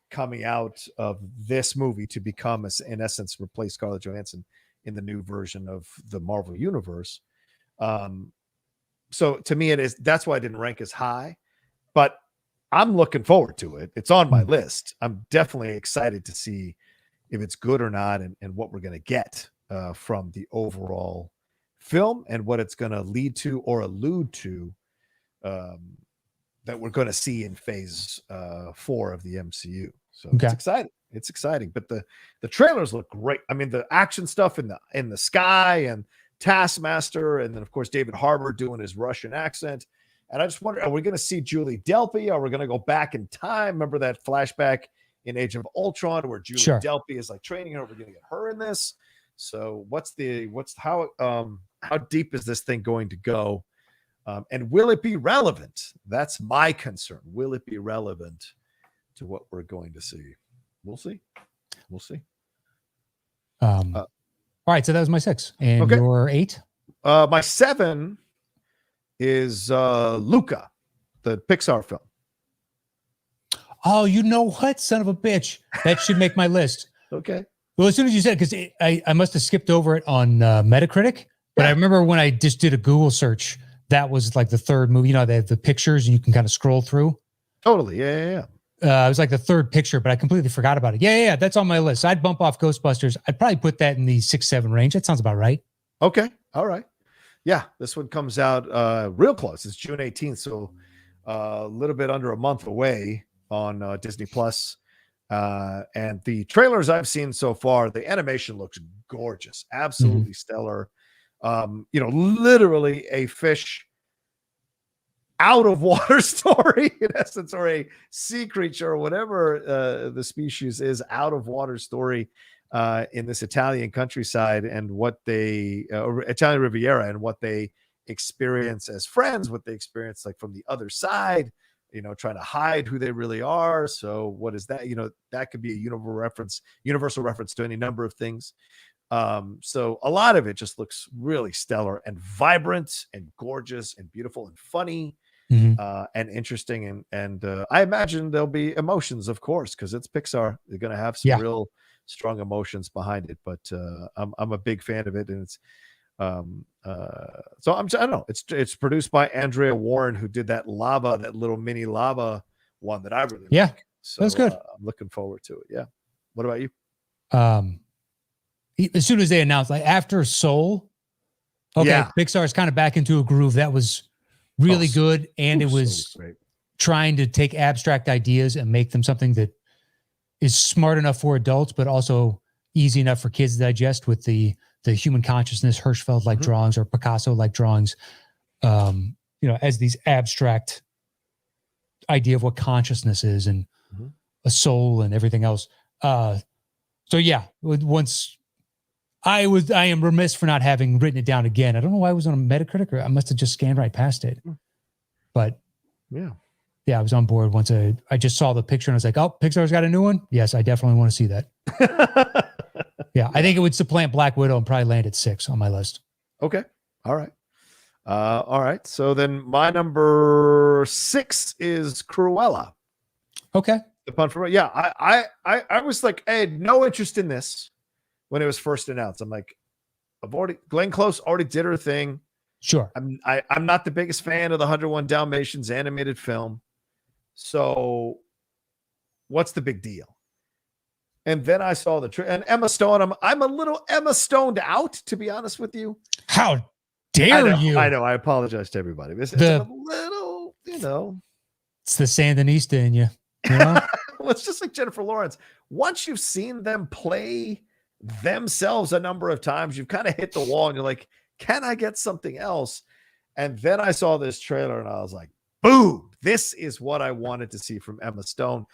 coming out of this movie to become, in essence, replace Scarlett Johansson in the new version of the Marvel Universe. So to me, that's why I didn't rank as high, but I'm looking forward to it. It's on my list. I'm definitely excited to see if it's good or not, and what we're going to get from the overall film and what it's going to lead to or allude to that we're going to see in phase 4 of the MCU. So it's exciting. It's exciting, but the trailers look great. I mean, the action stuff in the sky and Taskmaster, and then of course David Harbour doing his Russian accent. And I just wonder, are we going to see Julie Delpy? Are we going to go back in time? Remember that flashback in Age of Ultron where Julie Delpy is like training her? Are we going to get her in this? So how deep is this thing going to go? And will it be relevant? That's my concern. Will it be relevant to what we're going to see? We'll see. All right, so that was my 6. And your 8? My 7 is Luca, the Pixar film. Oh, you know what? Son of a bitch. That should make my list. Okay. Well, as soon as you said, because I must have skipped over it on Metacritic, but I remember when I just did a Google search, that was like the 3rd movie. They have the pictures and you can kind of scroll through. Totally. Yeah. It was like the 3rd picture, but I completely forgot about it. Yeah. That's on my list. I'd bump off Ghostbusters. I'd probably put that in the 6-7 range. That sounds about right. Okay. All right. Yeah. This one comes out real close. It's June 18th. So a little bit under a month away on Disney Plus. And the trailers I've seen so far, the animation looks gorgeous. Absolutely stellar. Literally a fish out of water story in essence, or a sea creature, or whatever the species is, out of water story in this Italian countryside, and what they Italian Riviera, and what they experience as friends, what they experience like from the other side, trying to hide who they really are. So what is that? That could be a universal reference to any number of things. So a lot of it just looks really stellar and vibrant and gorgeous and beautiful and funny. And interesting, and I imagine there'll be emotions, of course, because it's Pixar. They're going to have some real strong emotions behind it. But I'm a big fan of it, and it's so I don't know. It's produced by Andrea Warren, who did that little mini lava one that I really like. So that's good. I'm looking forward to it. Yeah. What about you? as soon as they announced, like after Soul, okay, Pixar's kind of back into a groove that was really good, and it was trying to take abstract ideas and make them something that is smart enough for adults, but also easy enough for kids to digest with the human consciousness, Hirschfeld-like drawings or Picasso-like drawings, as these abstract idea of what consciousness is and a soul and everything else. So yeah, once I am remiss for not having written it down again. I don't know why I was on a Metacritic, or I must have just scanned right past it. But yeah, I was on board once I just saw the picture and I was like, oh, Pixar's got a new one. Yes, I definitely want to see that. Yeah, I think it would supplant Black Widow and probably land at 6 on my list. Okay. All right. All right. So then my number 6 is Cruella. Okay. The pun for yeah. I was like, I had no interest in this when it was first announced. I'm like, Glenn Close already did her thing. Sure. I'm not the biggest fan of the 101 Dalmatians animated film. So what's the big deal? And then I saw and Emma Stone. I'm a little Emma Stoned out, to be honest with you. How dare you? I know. I apologize to everybody. It's a little, It's the Sandinista in you. Well, it's just like Jennifer Lawrence. Once you've seen them play themselves a number of times, you've kind of hit the wall and you're like, can I get something else? And then I saw this trailer and I was like, boom, this is what I wanted to see from Emma Stone.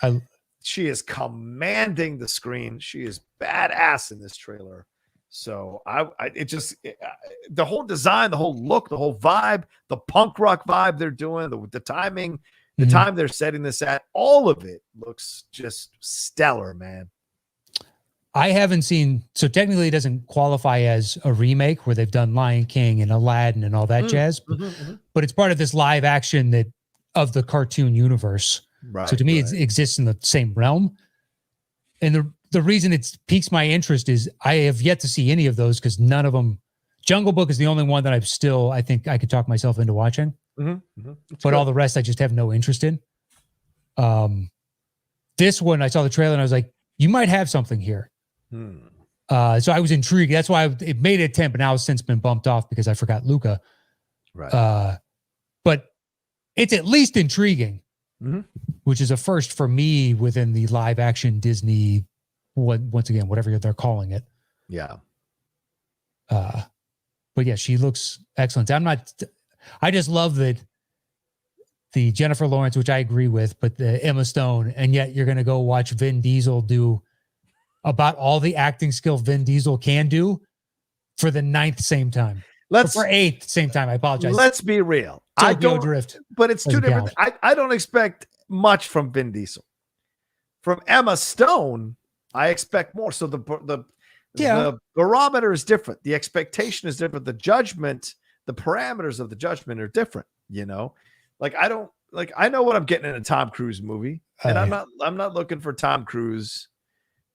She is commanding the screen. She is badass in this trailer. So the whole design, the whole look, the whole vibe, the punk rock vibe they're doing, the timing, the time they're setting this at, all of it looks just stellar, man. I haven't seen, so technically it doesn't qualify as a remake where they've done Lion King and Aladdin and all that jazz, but it's part of this live action of the cartoon universe. Right, so to me, it exists in the same realm. And the reason it piques my interest is I have yet to see any of those because none of them, Jungle Book is the only one that I think I could talk myself into watching. But all the rest I just have no interest in. This one, I saw the trailer and I was like, you might have something here. So I was intrigued. That's why it made it 10, but now it's since been bumped off because I forgot Luca. Right. But it's at least intriguing, which is a first for me within the live action Disney, once again, whatever they're calling it. Yeah. But yeah, she looks excellent. I just love that the Jennifer Lawrence, which I agree with, but the Emma Stone, and yet you're going to go watch Vin Diesel do about all the acting skill Vin Diesel can do for the 9th same time. For 8th same time. I apologize. Let's be real. I don't drift, but it's two different. I don't expect much from Vin Diesel. From Emma Stone, I expect more. So the barometer is different. The expectation is different. The judgment, the parameters of the judgment are different. Like I know what I'm getting in a Tom Cruise movie, and I'm not looking for Tom Cruise.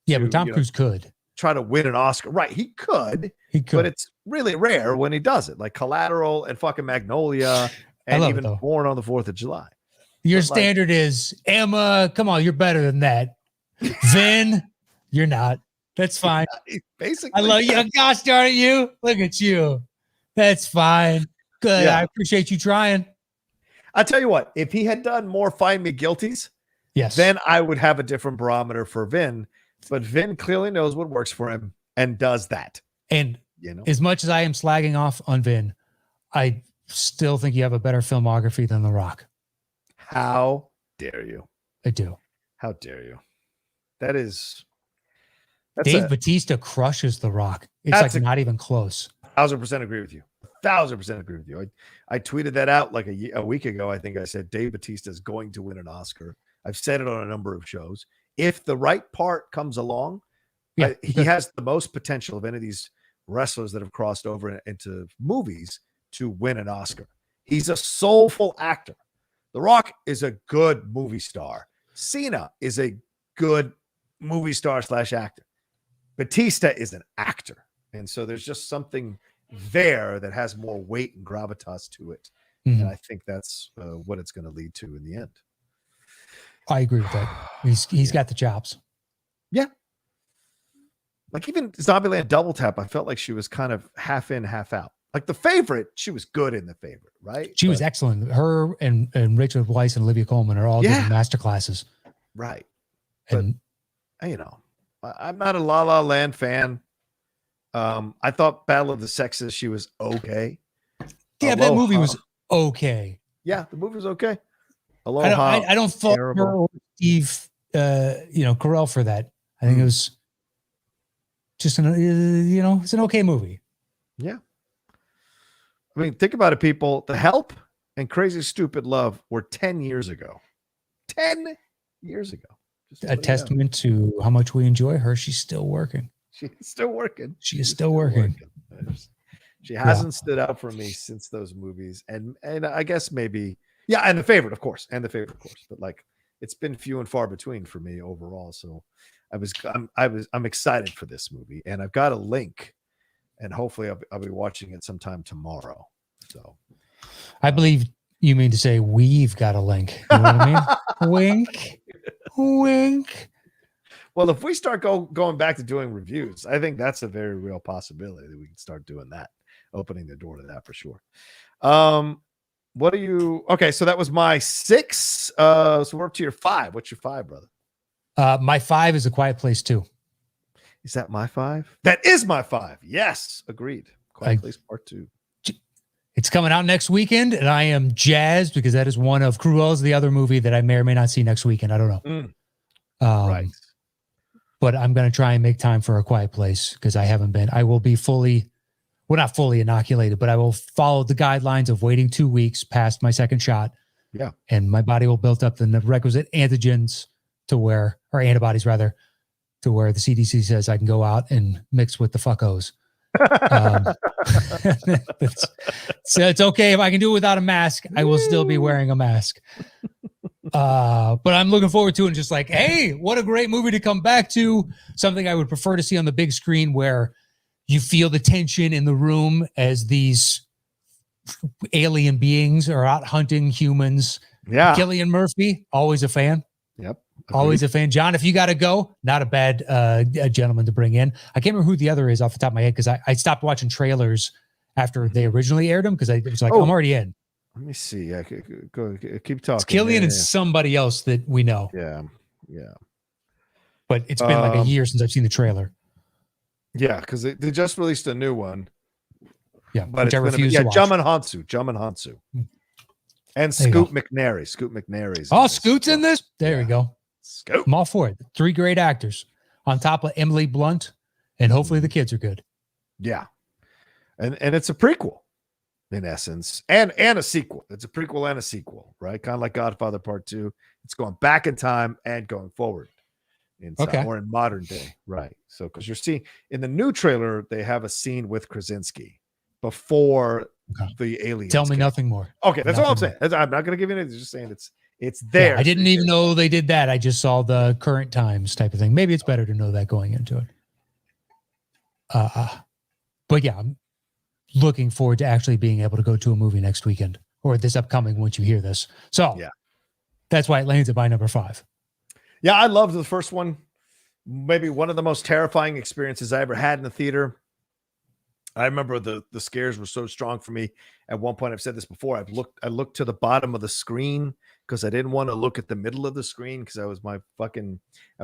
Yeah, but Tom Cruise could try to win an Oscar. Right. He could, but it's really rare when he does it, like Collateral and fucking Magnolia and even Born on the 4th of July. Your standard is Emma. Come on. You're better than that. Vin, you're not. That's fine. Basically. I love you. Gosh darn it, you. Look at you. That's fine. Good. Yeah. I appreciate you trying. I tell you what, if he had done more Find Me Guilties, then I would have a different barometer for Vin. But Vin clearly knows what works for him and does that. And as much as I am slagging off on Vin, I still think you have a better filmography than The Rock. How dare you? I do. How dare you? That's Dave Bautista crushes The Rock. It's not even close. 1,000% agree with you. 1,000% agree with you. I tweeted that out like a week ago. I think I said Dave Bautista is going to win an Oscar. I've said it on a number of shows. If the right part comes along, he has the most potential of any of these wrestlers that have crossed over into movies to win an Oscar. He's a soulful actor. The Rock is a good movie star. Cena is a good movie star / actor. Batista is an actor. And so there's just something there that has more weight and gravitas to it. And I think that's what it's going to lead to in the end. I agree with that. He's got the chops. Yeah. Like even Zombieland Double Tap, I felt like she was kind of half in, half out. Like The Favorite, she was good in The Favorite, right? She was excellent. Her and Rachel Weisz and Olivia Colman are all giving master classes. Right. And but, you know, I'm not a La La Land fan. I thought Battle of the Sexes, she was okay. Yeah, that movie was okay. Yeah, the movie was okay. I don't fault her or Steve, Carell for that. I think it was just it's an okay movie. Yeah. I mean, think about it, people. The Help and Crazy Stupid Love were 10 years ago. 10 years ago. Just a testament to how much we enjoy her. She's still working. She's still working. She is still working. She hasn't stood out for me since those movies. And I guess maybe, and The Favorite, of course. But like, it's been few and far between for me overall. So I'm excited for this movie, and I've got a link, and hopefully I'll be watching it sometime tomorrow. So I believe you mean to say we've got a link. You know what I mean? Wink, wink. Well, if we start going back to doing reviews, I think that's a very real possibility that we can start doing that, opening the door to that for sure. What are you? Okay, so that was my 6. So we're up to your 5. What's your 5, brother? My 5 is A Quiet Place 2. Is that my 5? That is my 5. Yes, agreed. Quiet Place Part 2. It's coming out next weekend, and I am jazzed because that is one of Cruell's the other movie that I may or may not see next weekend. I don't know. Right. But I'm going to try and make time for A Quiet Place because I haven't been. I will be not fully inoculated, but I will follow the guidelines of waiting 2 weeks past my second shot. Yeah. And my body will build up the requisite antibodies to where the CDC says I can go out and mix with the fuckos. So it's okay if I can do it without a mask. I will still be wearing a mask. But I'm looking forward to it. And just like, hey, what a great movie to come back to. Something I would prefer to see on the big screen where you feel the tension in the room as these alien beings are out hunting humans. Yeah. Cillian Murphy, always a fan. Yep. Always a fan. John, if you got to go, not a bad gentleman to bring in. I can't remember who the other is off the top of my head because I stopped watching trailers after they originally aired them because I was like, I'm already in. Let me see. I go keep talking. It's Cillian and somebody else that we know. Yeah. But it's been like a year since I've seen the trailer. Yeah, because they just released a new one. Yeah, but which I refuse to watch. Jamin Hansu. And Scoot McNairy. Oh, Scoot's in this? There we go. Scoot. I'm all for it. 3 great actors on top of Emily Blunt, and hopefully the kids are good. Yeah. And it's a prequel in essence and a sequel. It's a prequel and a sequel, right? Kind of like Godfather Part 2. It's going back in time and going forward or in modern day. Right. So because you're seeing in the new trailer, they have a scene with Krasinski before the aliens. Tell me nothing more. Okay, that's all I'm saying. I'm not going to give you anything. Just saying it's there. Yeah, I didn't even know they did that. I just saw the current times type of thing. Maybe it's better to know that going into it. But yeah, I'm looking forward to actually being able to go to a movie next weekend or this upcoming once you hear this. So yeah, that's why it lands at my number 5. Yeah, I loved the first one. Maybe one of the most terrifying experiences I ever had in the theater. I remember the scares were so strong for me. At one point, I've said this before. I looked to the bottom of the screen because I didn't want to look at the middle of the screen because I was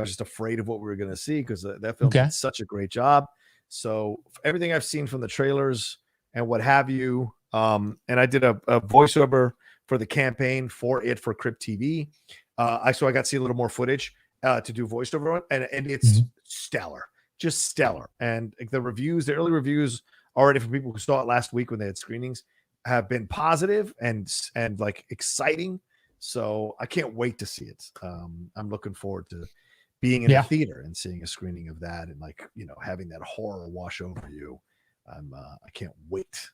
just afraid of what we were going to see because that film did such a great job. So everything I've seen from the trailers and what have you, and I did a voiceover for the campaign for Crypt TV. So I got to see a little more footage to do voiceover on, and it's stellar, just stellar. And the early reviews already from people who saw it last week when they had screenings have been positive and like exciting. So I can't wait to see it. I'm looking forward to being in the theater and seeing a screening of that and having that horror wash over you. I can't wait.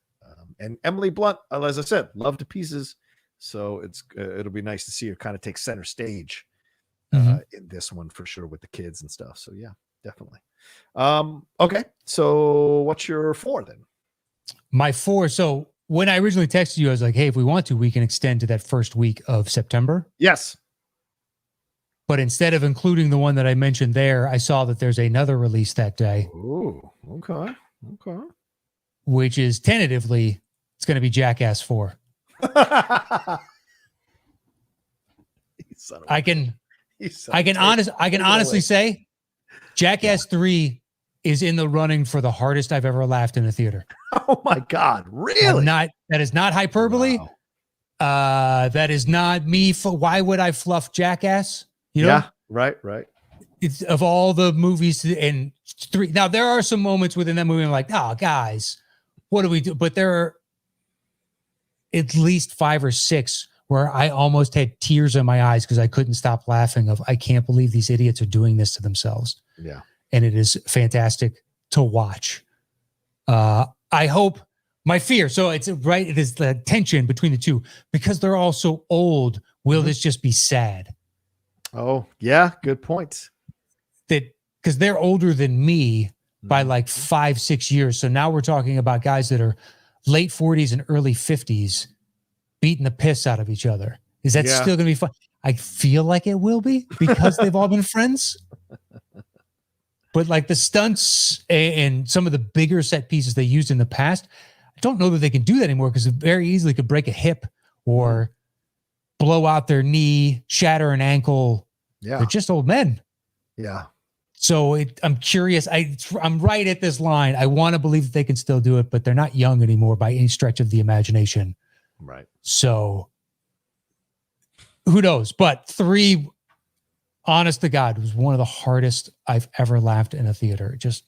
And Emily Blunt, as I said, love to pieces. So it'll be nice to see her kind of take center stage in this one for sure with the kids and stuff. So yeah, definitely. Okay. So what's your 4 then? My 4. So when I originally texted you, I was like, hey, if we want to, we can extend to that first week of September. Yes. But instead of including the one that I mentioned there, I saw that there's another release that day. Ooh, okay. Which is tentatively, it's going to be Jackass 4. I can honestly say Jackass 3 is in the running for the hardest I've ever laughed in a theater. Oh my God. Really? That is not hyperbole. Wow. That is not me. Why would I fluff Jackass? You know? Yeah, right. It's of all the movies and 3. Now there are some moments within that movie I'm like, oh guys, what do we do? But there are at least 5 or 6 where I almost had tears in my eyes because I couldn't stop laughing I can't believe these idiots are doing this to themselves. Yeah. And it is fantastic to watch. I hope my fear. So it's right. It is the tension between the two because they're all so old. Will this just be sad? Oh yeah. Good point. That because they're older than me by like 5-6 years. So now we're talking about guys that are late 40s and early 50s beating the piss out of each other. Is that still going to be fun? I feel like it will be because they've all been friends. But like the stunts and some of the bigger set pieces they used in the past, I don't know that they can do that anymore because it very easily could break a hip or blow out their knee, shatter an ankle. Yeah. They're just old men. Yeah. So I'm curious. I'm right at this line. I want to believe that they can still do it, but they're not young anymore by any stretch of the imagination. Right. So who knows? But 3, honest to God, was one of the hardest I've ever laughed in a theater. Just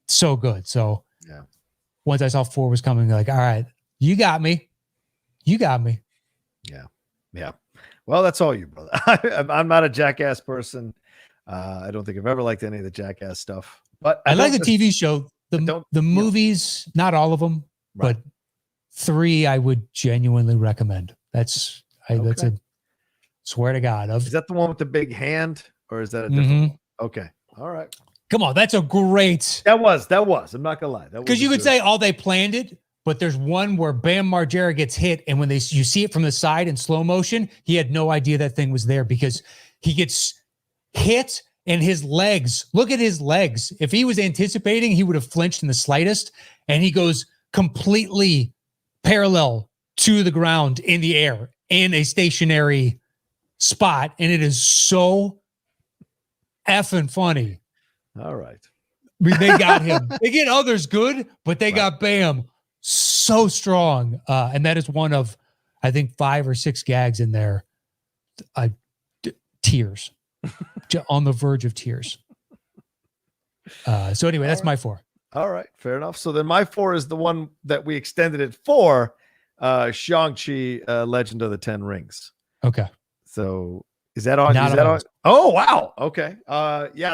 so good. So once I saw 4 was coming, like, all right, you got me. Yeah. Well, that's all you, brother. I'm not a Jackass person. I don't think I've ever liked any of the Jackass stuff, but I like the TV show, the movies, not all of them, but 3 I would genuinely recommend. That's a swear to God. Is that the one with the big hand or is that a different one? Okay. All right. Come on. That's a great. That was. I'm not gonna lie. Because you could say, they planned it, but there's one where Bam Margera gets hit. And when you see it from the side in slow motion, he had no idea that thing was there because he gets hit and his legs, look at his legs. If he was anticipating, he would have flinched in the slightest. And he goes completely parallel to the ground in the air in a stationary spot. And it is so effing funny. All right. I mean, they got him. They get others good, but they got Bam so strong. And that is one of, I think, 5 or 6 gags in there. Tears. On the verge of tears. So anyway, that's my 4. All right. Fair enough. So then my 4 is the one that we extended it for, Shang-Chi, Legend of the Ten Rings. Okay. So is that on? Oh, wow. Okay.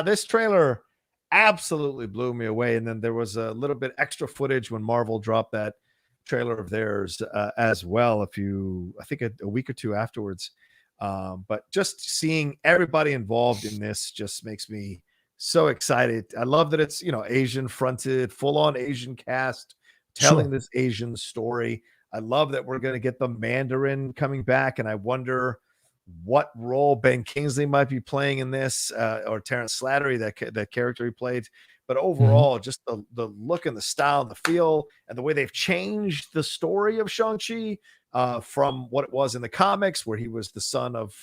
This trailer absolutely blew me away. And then there was a little bit extra footage when Marvel dropped that trailer of theirs as well. I think a week or 2 afterwards. But just seeing everybody involved in this just makes me so excited. I love that it's, Asian fronted, full on Asian cast telling this Asian story. I love that we're going to get the Mandarin coming back. And I wonder what role Ben Kingsley might be playing in this, or Terrence Slattery, that character he played. But overall, just the look and the style and the feel and the way they've changed the story of Shang-Chi from what it was in the comics, where he was the son of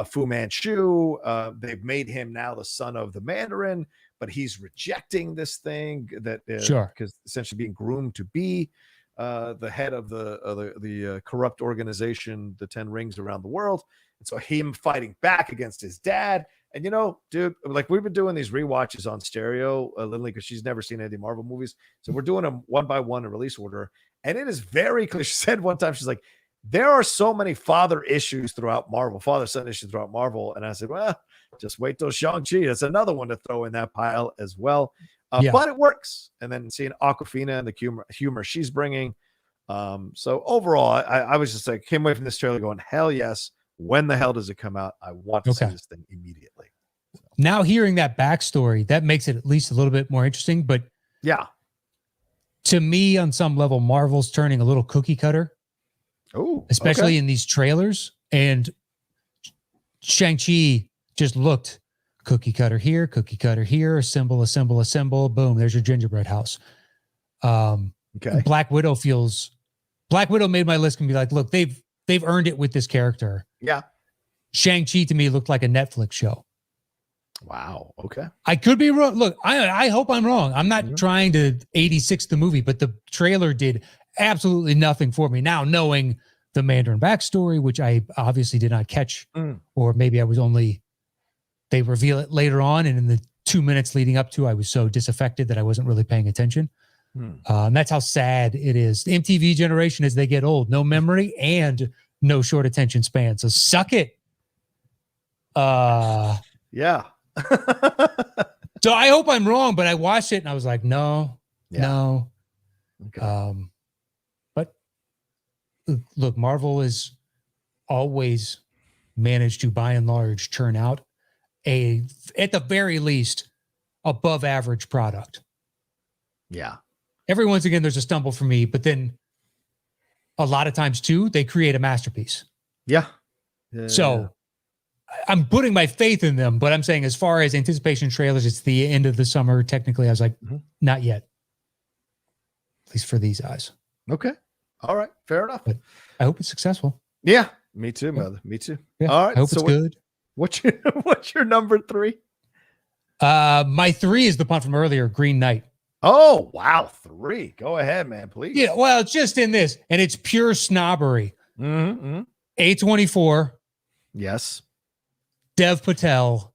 Fu Manchu. They've made him now the son of the Mandarin, but he's rejecting this thing that because essentially being groomed to be the head of the corrupt organization, the Ten Rings around the world. And so him fighting back against his dad. And, dude, like we've been doing these rewatches on stereo, Lindley, because she's never seen any of the Marvel movies. So we're doing them one by one in release order. And it is very clear. She said one time, she's like, there are so many father-son issues throughout Marvel. And I said, well, just wait till Shang-Chi. That's another one to throw in that pile as well. But it works. And then seeing Awkwafina and the humor she's bringing. So overall, I was just like, came away from this trailer going, hell yes. When the hell does it come out? I want to see this thing immediately. So. Now hearing that backstory, that makes it at least a little bit more interesting. But to me, on some level, Marvel's turning a little cookie cutter. Oh, especially in these trailers. And Shang-Chi just looked cookie cutter here, a symbol, a symbol, a symbol. Boom, there's your gingerbread house. Okay. Black Widow made my list and be like, look, they've earned it with this character. Yeah. Shang-Chi to me looked like a Netflix show. Wow. Okay. I could be wrong. Look, I hope I'm wrong. I'm not trying to 86 the movie, but the trailer did absolutely nothing for me. Now, knowing the Mandarin backstory, which I obviously did not catch, or maybe they reveal it later on, and in the 2 minutes leading up to, I was so disaffected that I wasn't really paying attention. That's how sad it is. The MTV generation, as they get old, no memory and no short attention span. So suck it. Yeah. So I hope I'm wrong, but I watched it and I was like, no. Okay. But look, Marvel has always managed to, by and large, churn out at the very least, above average product. Yeah. Every once again, there's a stumble for me, but then a lot of times too, they create a masterpiece. Yeah. So I'm putting my faith in them, but I'm saying as far as anticipation trailers, it's the end of the summer. Technically, I was like, not yet. At least for these eyes. Okay. All right. Fair enough. But I hope it's successful. Yeah. Me too, brother. Me too. Yeah, all right. I hope it's good. What's your number 3? My 3 is the punt from earlier, Green Knight. Oh, wow. 3. Go ahead, man, please. Yeah, well, it's just in this, and it's pure snobbery. A24. Yes. Dev Patel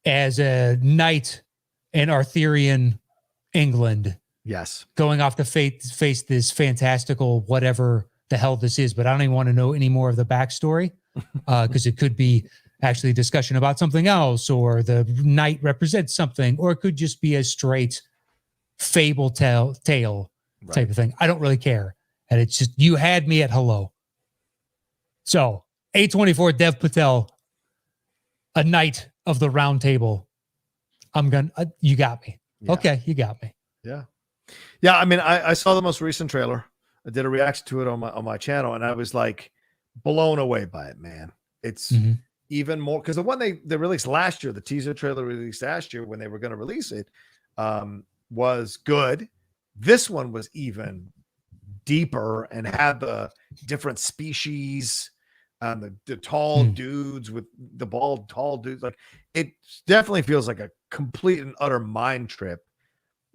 as a knight in Arthurian England. Yes. Going off to face this fantastical whatever the hell this is, but I don't even want to know any more of the backstory because it could be actually a discussion about something else, or the knight represents something, or it could just be a straight fable tale type of thing. I don't really care. And it's just, you had me at hello. So A24 Dev Patel, a knight of the round table. You got me. Yeah. Okay. You got me. Yeah. Yeah. I mean, I saw the most recent trailer. I did a reaction to it on my channel, and I was like blown away by it, man. It's even more because the one they released last year, the teaser trailer released last year when they were going to release it, was good. This one was even deeper and had the different species, the tall dudes with the bald tall dudes. Like, it definitely feels like a complete and utter mind trip,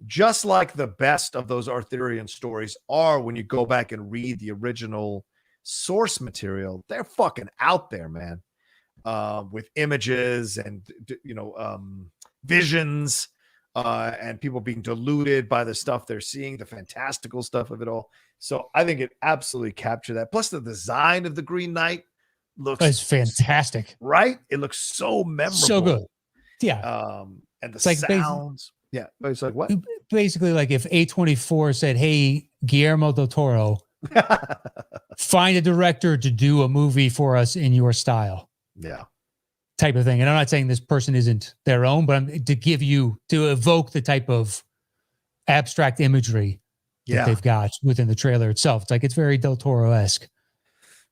just like the best of those Arthurian stories are when you go back and read the original source material. They're fucking out there, man, with images and visions, and people being deluded by the stuff they're seeing, the fantastical stuff of it all. So I think it absolutely captured that. Plus the design of the Green Knight looks fantastic, right? It looks so memorable, so good. Yeah. And the sounds. Yeah. It's like, what? Basically, like if A24 said, hey, Guillermo del Toro, find a director to do a movie for us in your style. Yeah. Type of thing. And I'm not saying this person isn't their own, but I'm to evoke the type of abstract imagery that they've got within the trailer itself. It's like, it's very Del Toro-esque.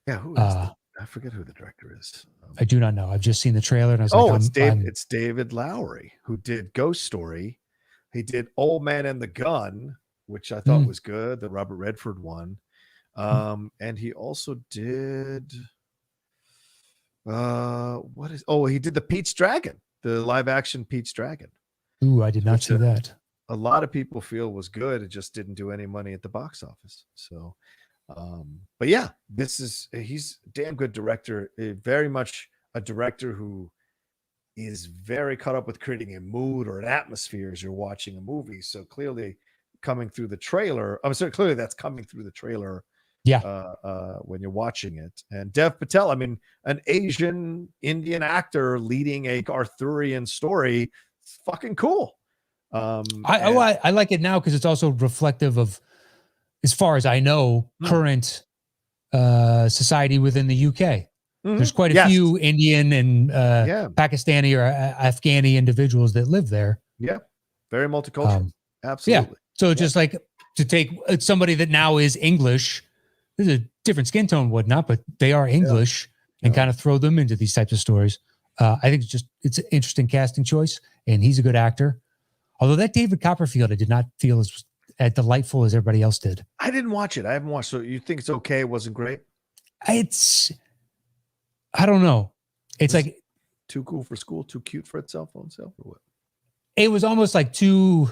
Yeah. Who is I forget who the director is. I do not know. I've just seen the trailer and I was it's David Lowery, who did Ghost Story. He did Old Man and the Gun, which I thought was good, the Robert Redford one. And he also did he did the Pete's Dragon, the live action Pete's Dragon. Ooh, I did not see that. A lot of people feel was good. It just didn't do any money at the box office. So but yeah, he's a damn good director, very much a director who is very caught up with creating a mood or an atmosphere as you're watching a movie. So clearly coming through the trailer, clearly that's coming through the trailer. Yeah. When you're watching it. And Dev Patel, I mean, an Asian Indian actor leading a Arthurian story, it's fucking cool. I like it now because it's also reflective of, as far as I know, current society within the UK. There's quite a few Indian and Pakistani or Afghani individuals that live there. Yeah. Very multicultural. Absolutely. Yeah. So just like to take somebody that now is English, there's a different skin tone, whatnot, but they are English, and kind of throw them into these types of stories. I think it's an interesting casting choice, and he's a good actor. Although that David Copperfield, I did not feel as delightful as everybody else did. I didn't watch it. I haven't watched. So you think it's okay? It wasn't great. I don't know. It's like too cool for school, too cute for its cell phone self, or what? It was almost like too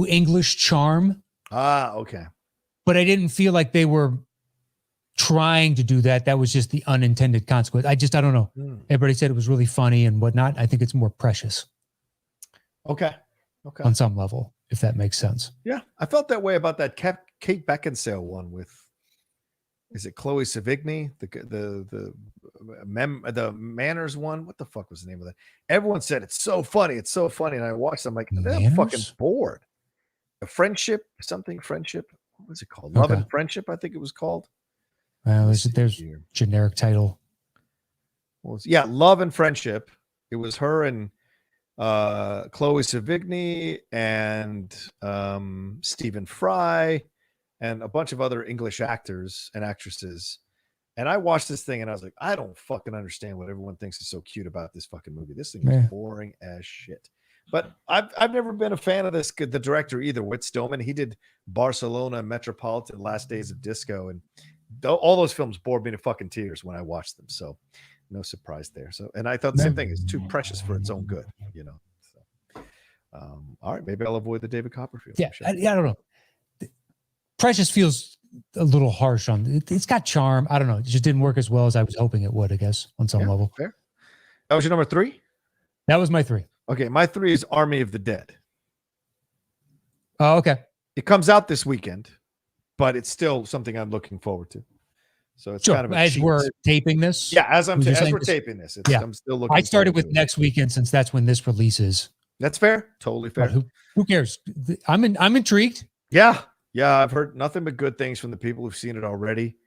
English charm. Okay. But I didn't feel like they were trying to do that. That was just the unintended consequence. I don't know. Everybody said it was really funny and whatnot. I think it's more precious. Okay. On some level, if that makes sense. Yeah. I felt that way about that Kate Beckinsale one with, is it Chloe Sevigny? The Manners one? What the fuck was the name of that? Everyone said it's so funny. It's so funny. And I watched, I'm like, I'm fucking bored. A friendship. What was it called? Love and Friendship, I think it was called. There's generic title. Love and Friendship. It was her and Chloe Sevigny and Stephen Fry and a bunch of other English actors and actresses. And I watched this thing and I was like, I don't fucking understand what everyone thinks is so cute about this fucking movie. This thing is boring as shit. But I've never been a fan of the director either, Whit Stillman. He did Barcelona, Metropolitan, Last Days of Disco, and all those films bored me to fucking tears when I watched them. So no surprise there. So, and I thought the same thing. It's too precious for its own good, you know. So, all right, maybe I'll avoid the David Copperfield. Yeah, I don't know. Precious feels a little harsh on it. It's got charm. I don't know. It just didn't work as well as I was hoping it would, I guess, on some level. Fair. That was your number 3? That was my 3. Okay, my 3 is Army of the Dead. Oh, okay. It comes out this weekend, but it's still something I'm looking forward to. So it's kind of a as cheat. we're taping this. Yeah, as we're taping this, I'm still looking. I started with next weekend since that's when this releases. That's fair. Totally fair. Who cares? I'm intrigued. Yeah, I've heard nothing but good things from the people who've seen it already.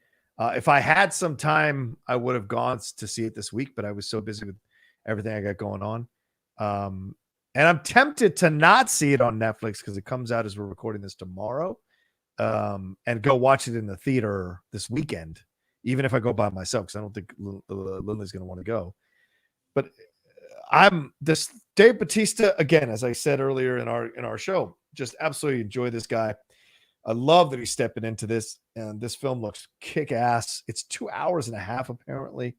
If I had some time, I would have gone to see it this week, but I was so busy with everything I got going on. And I'm tempted to not see it on Netflix because it comes out as we're recording this tomorrow, and go watch it in the theater this weekend, even if I go by myself, because I don't think Lindley's going to want to go. But this Dave Bautista, again, as I said earlier in our show, just absolutely enjoy this guy. I love that he's stepping into this, and this film looks kick ass. It's 2 hours and a half, apparently.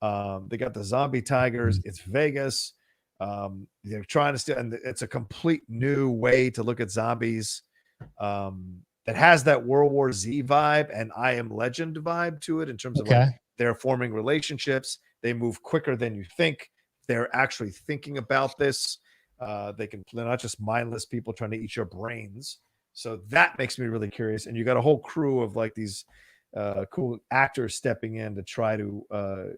They got the zombie tigers. It's Vegas. They're trying to steal, and it's a complete new way to look at zombies. That has that World War Z vibe and I Am Legend vibe to it in terms of like they're forming relationships. They move quicker than you think. They're actually thinking about this. They're not just mindless people trying to eat your brains. So that makes me really curious. And you got a whole crew of like these cool actors stepping in to try to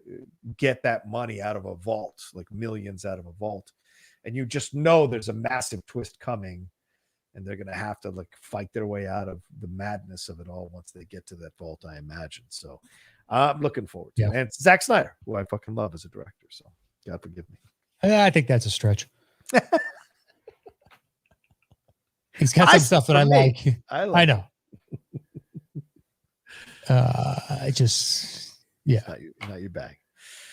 get that money out of a vault, like millions out of a vault. And you just know there's a massive twist coming, and they're going to have to like fight their way out of the madness of it all once they get to that vault, I imagine. So I'm looking forward to it. And it's Zack Snyder, who I fucking love as a director. So God forgive me. I think that's a stretch. He's got some stuff that I like. I know. Not your bag.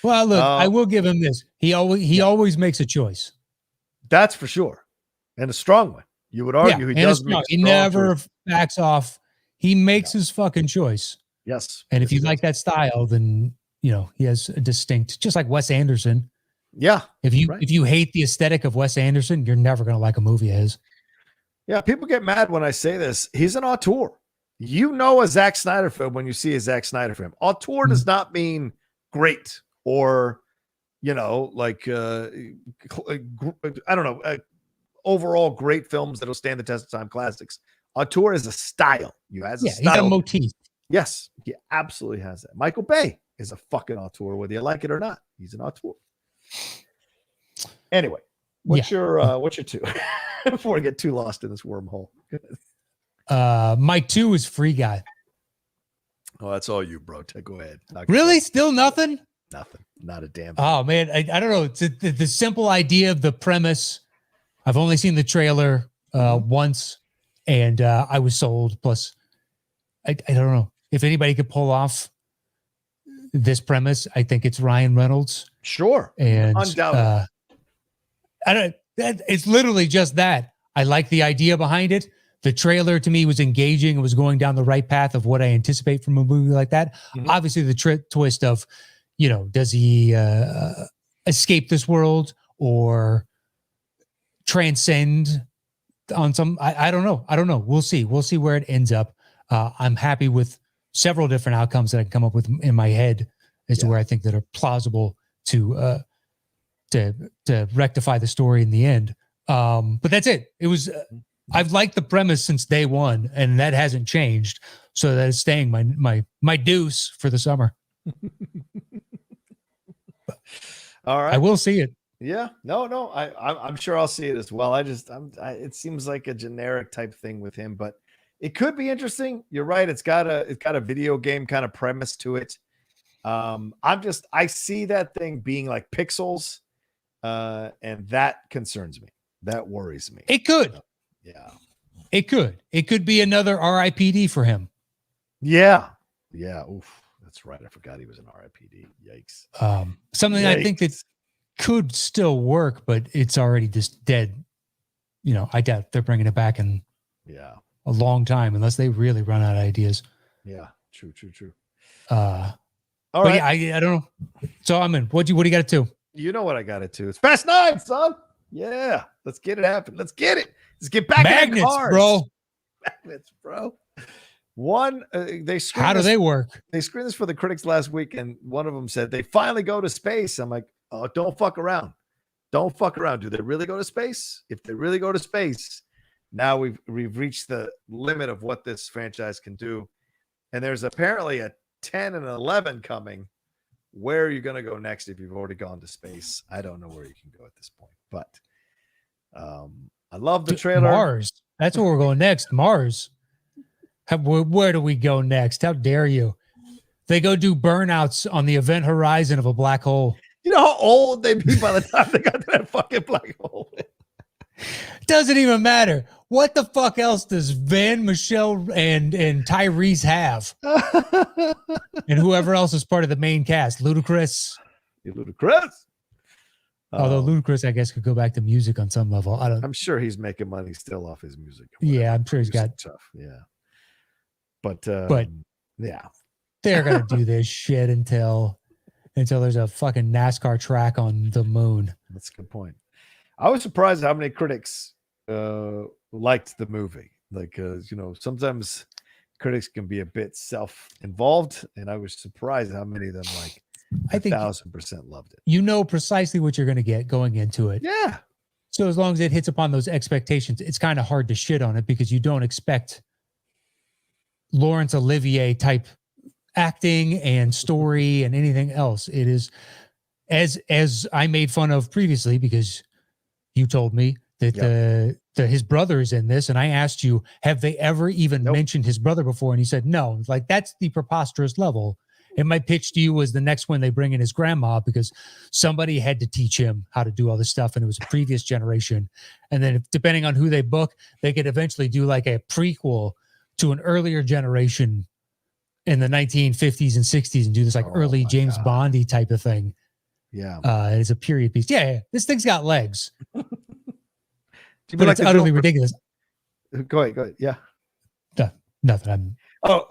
Well, look, I will give him this. He always makes a choice. That's for sure, and a strong one. You would argue he does. He never backs off. He makes his fucking choice. Yes, and if you like that style, then he has a distinct, just like Wes Anderson. Yeah. If you hate the aesthetic of Wes Anderson, you're never going to like a movie of his. Yeah, people get mad when I say this. He's an auteur. A Zack Snyder film when you see a Zack Snyder film. Auteur does not mean great or, like, I don't know, overall great films that'll stand the test of time, classics. Auteur is a style. He's a motif. Yes, he absolutely has that. Michael Bay is a fucking auteur, whether you like it or not. He's an auteur. Anyway, what's your 2? Before I get too lost in this wormhole. My 2 is Free Guy. Oh, that's all you, bro. Go ahead. Really? Still nothing? Nothing. Not a damn thing. Oh, man. I don't know. It's the simple idea of the premise. I've only seen the trailer once, and I was sold. Plus, I don't know if anybody could pull off this premise. I think it's Ryan Reynolds. Sure. And undoubtedly. It's literally just that. I like the idea behind it. The trailer to me was engaging. It was going down the right path of what I anticipate from a movie like that. Mm-hmm. Obviously, the twist of, does he escape this world or transcend on some? I don't know. We'll see. We'll see where it ends up. I'm happy with several different outcomes that I can come up with in my head as to where I think that are plausible to rectify the story in the end. But that's it. It was. I've liked the premise since day one, and that hasn't changed. So that is staying my deuce for the summer. All right, I will see it. Yeah, no, I'm sure I'll see it as well. It seems like a generic type thing with him, but it could be interesting. You're right. It's got a video game kind of premise to it. I see that thing being like Pixels, and that concerns me. That worries me. It could. Yeah. It could be another RIPD for him. Yeah. Oof. That's right. I forgot he was an RIPD. Yikes. Something I think that could still work, but it's already just dead. I doubt they're bringing it back in a long time unless they really run out of ideas. Yeah. True. All right. Yeah, I don't know. So I'm in. What do you got it to? You know what I got it to. It's Fast 9, son. Yeah. Let's get it happen. Let's get it. Let's get back in the cars. Magnets, bro. They screened How do they work? They screened this for the critics last week, and one of them said they finally go to space. I'm like, oh, don't fuck around. Don't fuck around. Do they really go to space? If they really go to space, now we've reached the limit of what this franchise can do. And there's apparently a 10 and 11 coming. Where are you going to go next if you've already gone to space? I don't know where you can go at this point, but I love the trailer. Mars. That's where we're going next. Mars. Where do we go next? How dare you? They go do burnouts on the event horizon of a black hole. You know how old they'd be by the time they got to that fucking black hole? Doesn't even matter. What the fuck else does Van, Michelle, and Tyrese have? And whoever else is part of the main cast. Ludacris. Although Ludacris, I guess, could go back to music on some level. I'm sure he's making money still off his music. Yeah, I'm sure he's got tough. Yeah. But yeah, they're gonna do this shit until there's a fucking NASCAR track on the moon. That's a good point. I was surprised how many critics liked the movie. Like, sometimes critics can be a bit self-involved, and I was surprised how many of them I think 1,000% loved it. You know precisely what you're going to get going into it. Yeah. So as long as it hits upon those expectations, it's kind of hard to shit on it because you don't expect Laurence Olivier type acting and story and anything else. It is as I made fun of previously because you told me that his brother is in this, and I asked you, have they ever even mentioned his brother before? And you said no. Like, that's the preposterous level. And my pitch to you was the next one they bring in his grandma because somebody had to teach him how to do all this stuff, and it was a previous generation. And then depending on who they book, they could eventually do like a prequel to an earlier generation in the 1950s and 60s and do this early James Bondy type of thing. Yeah. It's a period piece. Yeah. This thing's got legs. But it's utterly ridiculous. Go ahead. Yeah. Nothing. Do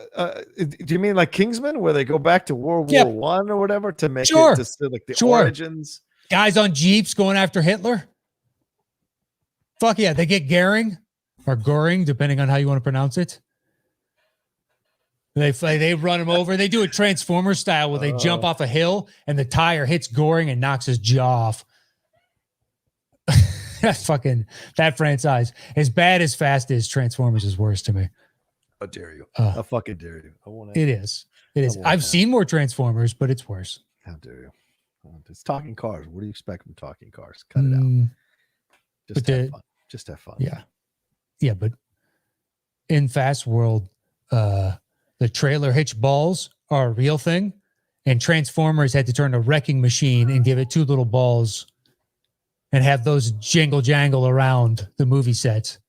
you mean like Kingsman, where they go back to World War One or whatever to make it to like the origins? Guys on Jeeps going after Hitler. Fuck yeah, they get Goering or Goring, depending on how you want to pronounce it. They run him over. They do a Transformer style where they jump off a hill and the tire hits Goring and knocks his jaw off. That franchise, as bad as Fast as Transformers, is worse to me. How dare you? I fucking dare you. It is. I've seen more Transformers, but it's worse. How dare you? It's talking cars. What do you expect from talking cars? Cut it out. Just have fun. Yeah. Yeah, but in Fast World, the trailer hitch balls are a real thing, and Transformers had to turn a wrecking machine and give it two little balls and have those jingle jangle around the movie sets.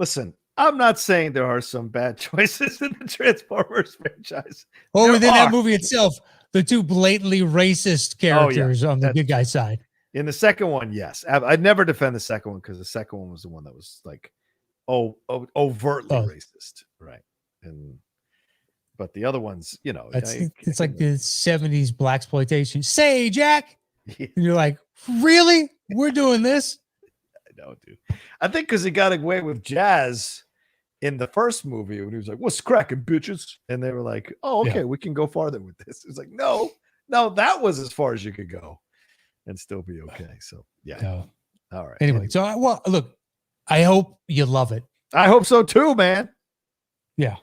Listen, I'm not saying there are some bad choices in the Transformers franchise. Or within that movie itself, the two blatantly racist characters on the good guy side. In the second one, yes. I'd never defend the second one because the second one was the one that was like overtly racist, right? But the other ones, you know, it's like the 70s blaxploitation. Say, Jack, and you're like, really? We're doing this? I know, dude. I think because he got away with jazz in the first movie when he was like, "What's cracking, bitches?" And they were like, "Oh, okay, we can go farther with this." It's like, no, that was as far as you could go and still be okay. So yeah. No. All right. Anyway, so look, I hope you love it. I hope so too, man. Yeah.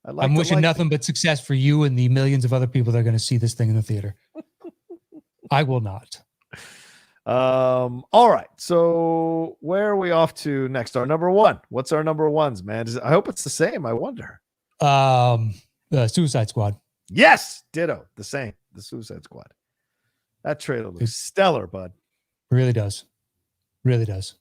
I'm wishing nothing but success for you and the millions of other people that are going to see this thing in the theater. I will not. All right. So where are we off to next? Our number one. What's our number ones, man? I hope it's the same. I wonder. Suicide Squad. Yes, ditto. The same. The Suicide Squad. That trailer looks stellar, bud. Really does. Really does.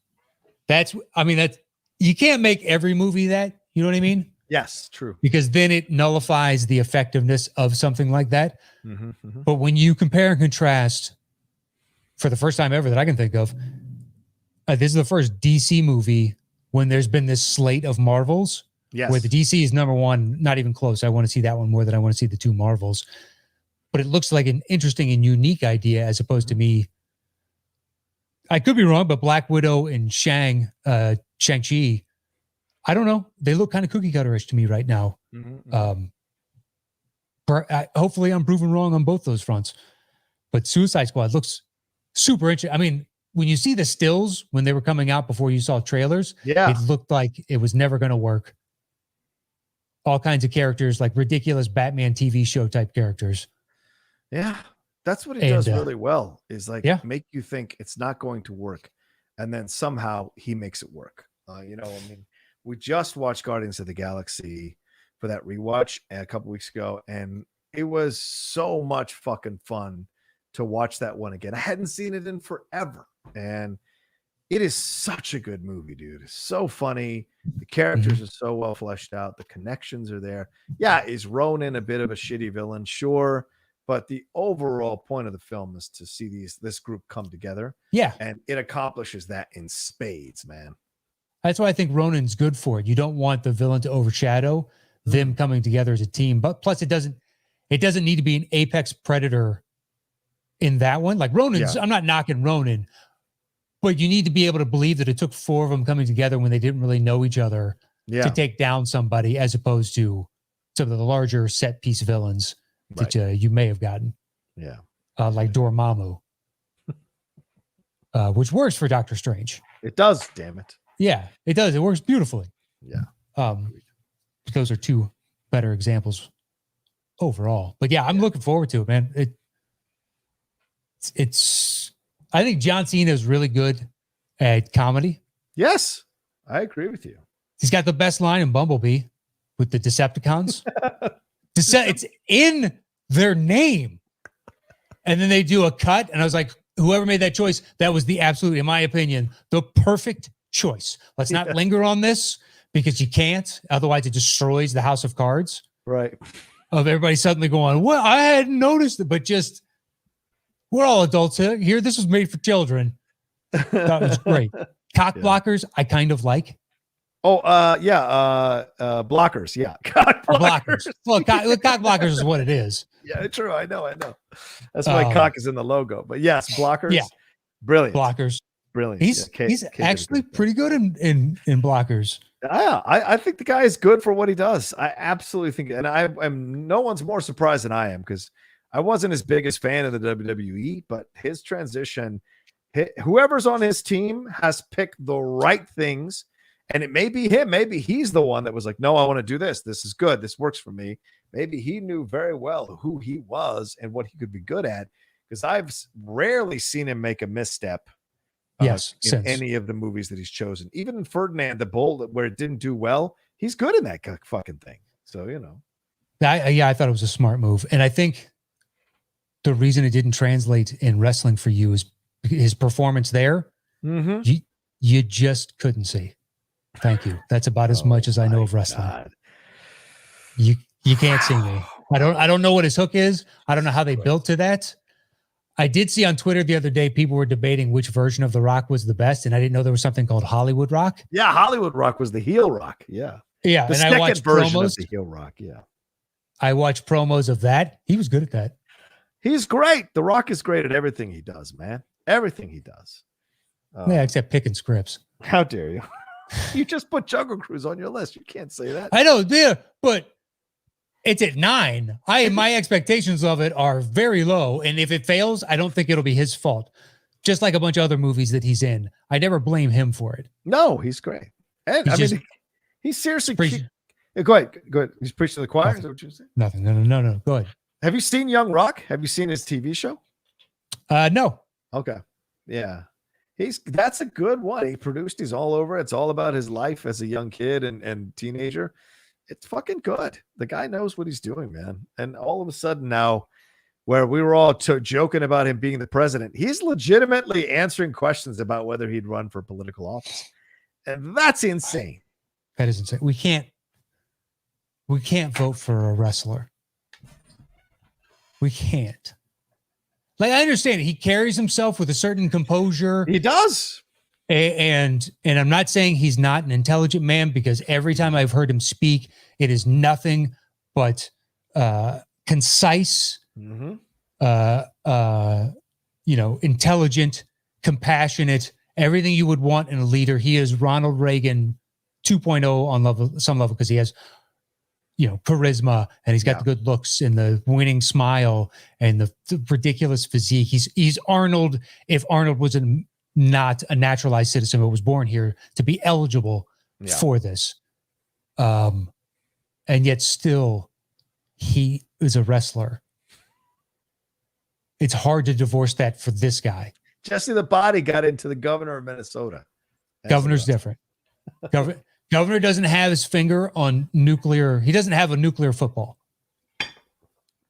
You can't make every movie that. You know what I mean? Yes, true. Because then it nullifies the effectiveness of something like that. Mm-hmm, mm-hmm. But when you compare and contrast, for the first time ever that I can think of, this is the first DC movie when there's been this slate of Marvels. Yes. Where the DC is number one, not even close. I want to see that one more than I want to see the two Marvels. But it looks like an interesting and unique idea as opposed to me. I could be wrong, but Black Widow and Shang-Chi, I don't know. They look kind of cookie cutter-ish to me right now. Mm-hmm. Hopefully I'm proven wrong on both those fronts. But Suicide Squad looks super interesting. I mean, when you see the stills when they were coming out before you saw trailers, it looked like it was never going to work. All kinds of characters, like ridiculous Batman TV show type characters. Yeah, that's what he does really well, is like make you think it's not going to work. And then somehow he makes it work. We just watched Guardians of the Galaxy for that rewatch a couple weeks ago, and it was so much fucking fun to watch that one again. I hadn't seen it in forever, and it is such a good movie, dude. It's so funny. The characters are so well fleshed out. The connections are there. Yeah, is Ronan a bit of a shitty villain? Sure, but the overall point of the film is to see this group come together. Yeah, and it accomplishes that in spades, man. That's why I think Ronan's good for it. You don't want the villain to overshadow them coming together as a team. But plus, it doesn't need to be an apex predator in that one. Like Ronan's, I'm not knocking Ronan, but you need to be able to believe that it took four of them coming together when they didn't really know each other to take down somebody, as opposed to some of the larger set piece villains that you may have gotten. Yeah, like Dormammu, which works for Doctor Strange. It does. Damn it. Yeah, it does. It works beautifully. Yeah. Those are two better examples overall. But yeah, I'm looking forward to it, man. I think John Cena is really good at comedy. Yes, I agree with you. He's got the best line in Bumblebee with the Decepticons. It's in their name. And then they do a cut, and I was like, whoever made that choice, that was the absolute, in my opinion, the perfect choice. Let's not linger on this because you can't. Otherwise, it destroys the house of cards. Right. Of everybody suddenly going, well, I hadn't noticed it, but just, we're all adults here. This was made for children. That was great. Cock blockers, I kind of like. Oh, blockers. Yeah. Cock blockers. Well, cock blockers is what it is. Yeah, true. I know. That's why cock is in the logo. But yes, blockers. Yeah. Brilliant. Blockers. Brilliant. He's actually pretty good in blockers. Yeah, I think the guy is good for what he does. I absolutely think, and I'm no one's more surprised than I am, because I wasn't his biggest fan of the WWE, but his transition, whoever's on his team has picked the right things, and it may be him. Maybe he's the one that was like, no, I want to do this. This is good. This works for me. Maybe he knew very well who he was and what he could be good at, because I've rarely seen him make a misstep. In any of the movies that he's chosen, even in Ferdinand the Bull, where it didn't do well, he's good in that fucking thing. So, I thought it was a smart move. And I think the reason it didn't translate in wrestling for you is his performance there. Mm-hmm. You just couldn't see. Thank you. That's about as much as I know of wrestling. God. You can't see me. I don't know what his hook is. I don't know how they built to that. I did see on Twitter the other day, people were debating which version of The Rock was the best. And I didn't know there was something called Hollywood Rock. Yeah. Hollywood Rock was the heel Rock. Yeah. Yeah. The and I watched version promos of the heel Rock. Yeah. I watched promos of that. He was good at that. He's great. The Rock is great at everything he does, man. Everything he does. Yeah, except picking scripts. How dare you? You just put Jungle Cruise on your list. You can't say that. I know, but it's at 9. My expectations of it are very low. And if it fails, I don't think it'll be his fault. Just like a bunch of other movies that he's in. I never blame him for it. No, he's great. And he's seriously go ahead. He's preaching to the choir. Is that what you say? Nothing. No. Go ahead. Have you seen Young Rock? Have you seen his TV show? No. Okay. Yeah. That's a good one. He's all over. It's all about his life as a young kid and teenager. It's fucking good. The guy knows what he's doing, man. And all of a sudden now, where we were all joking about him being the president, he's legitimately answering questions about whether he'd run for political office. And that's insane. That is insane. We can't vote for a wrestler. We can't. Like, I understand he carries himself with a certain composure. He does. And I'm not saying he's not an intelligent man, because every time I've heard him speak, it is nothing but concise, intelligent, compassionate, everything you would want in a leader. He is Ronald Reagan 2.0 on some level, because he has, charisma, and he's got the good looks and the winning smile and the ridiculous physique. He's Arnold, if Arnold was not a naturalized citizen, but was born here to be eligible for this. And yet still he is a wrestler. It's hard to divorce that for this guy. Jesse the Body got into the governor of Minnesota. Governor's different. Governor doesn't have his finger on nuclear. He doesn't have a nuclear football.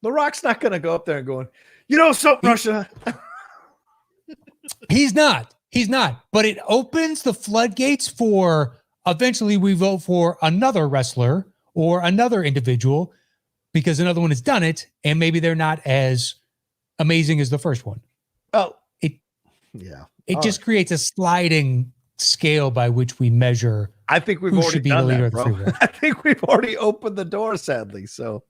The Rock's not going to go up there and going, something, Russia. He's not. But it opens the floodgates for eventually we vote for another wrestler or another individual, because another one has done it, and maybe they're not as amazing as the first one. Oh, it just creates a sliding scale by which we measure. I think we've already done that, bro. I think we've already opened the door, sadly. So,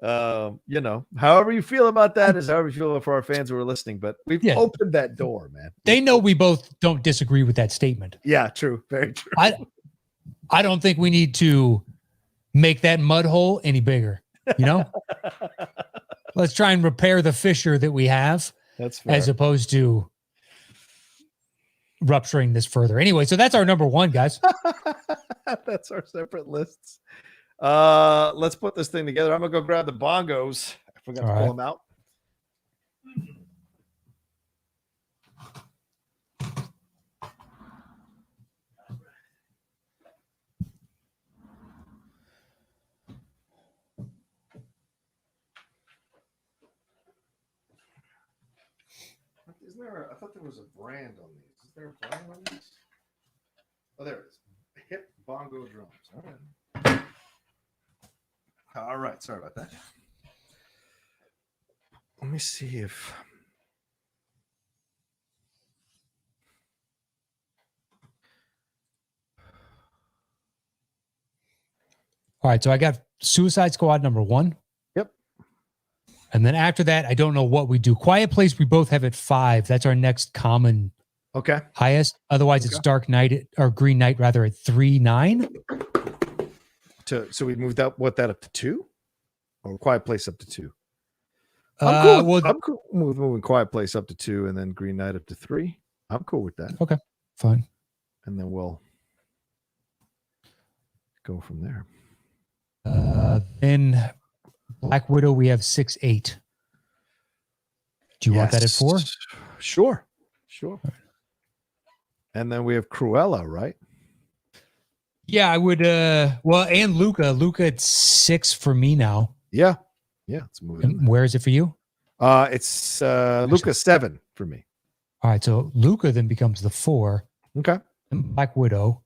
however you feel about that is however you feel for our fans who are listening. But we've opened that door, man. They know we both don't disagree with that statement. Yeah, true. Very true. I don't think we need to make that mud hole any bigger. Let's try and repair the fissure that we have. That's fair. As opposed to rupturing this further. Anyway, so that's our number 1, guys. That's our separate lists. Let's put this thing together. I'm gonna go grab the bongos. I forgot to pull them out. I thought there was a brand on these. Is there a brand on these? Oh, there it is. Hip bongo drums. All right. Sorry about that. Let me see if. All right. So I got Suicide Squad number 1. Yep. And then after that, I don't know what we do. Quiet Place, we both have at 5. That's our next common highest. Otherwise, it's Dark Knight or Green Knight rather at 3.9. So we moved that up to 2, or Quiet Place up to 2. I'm cool with moving Quiet Place up to 2 and then Green Knight up to 3. I'm cool with that. Okay, fine. And then we'll go from there. Then Black Widow, we have 6.8. Do you want that at 4? Sure. And then we have Cruella, right? Yeah, I would. And Luca at 6 for me now. Yeah, it's moving. And where is it for you? It's Luca 7 for me. All right, so Luca then becomes the 4. Okay. And Black Widow.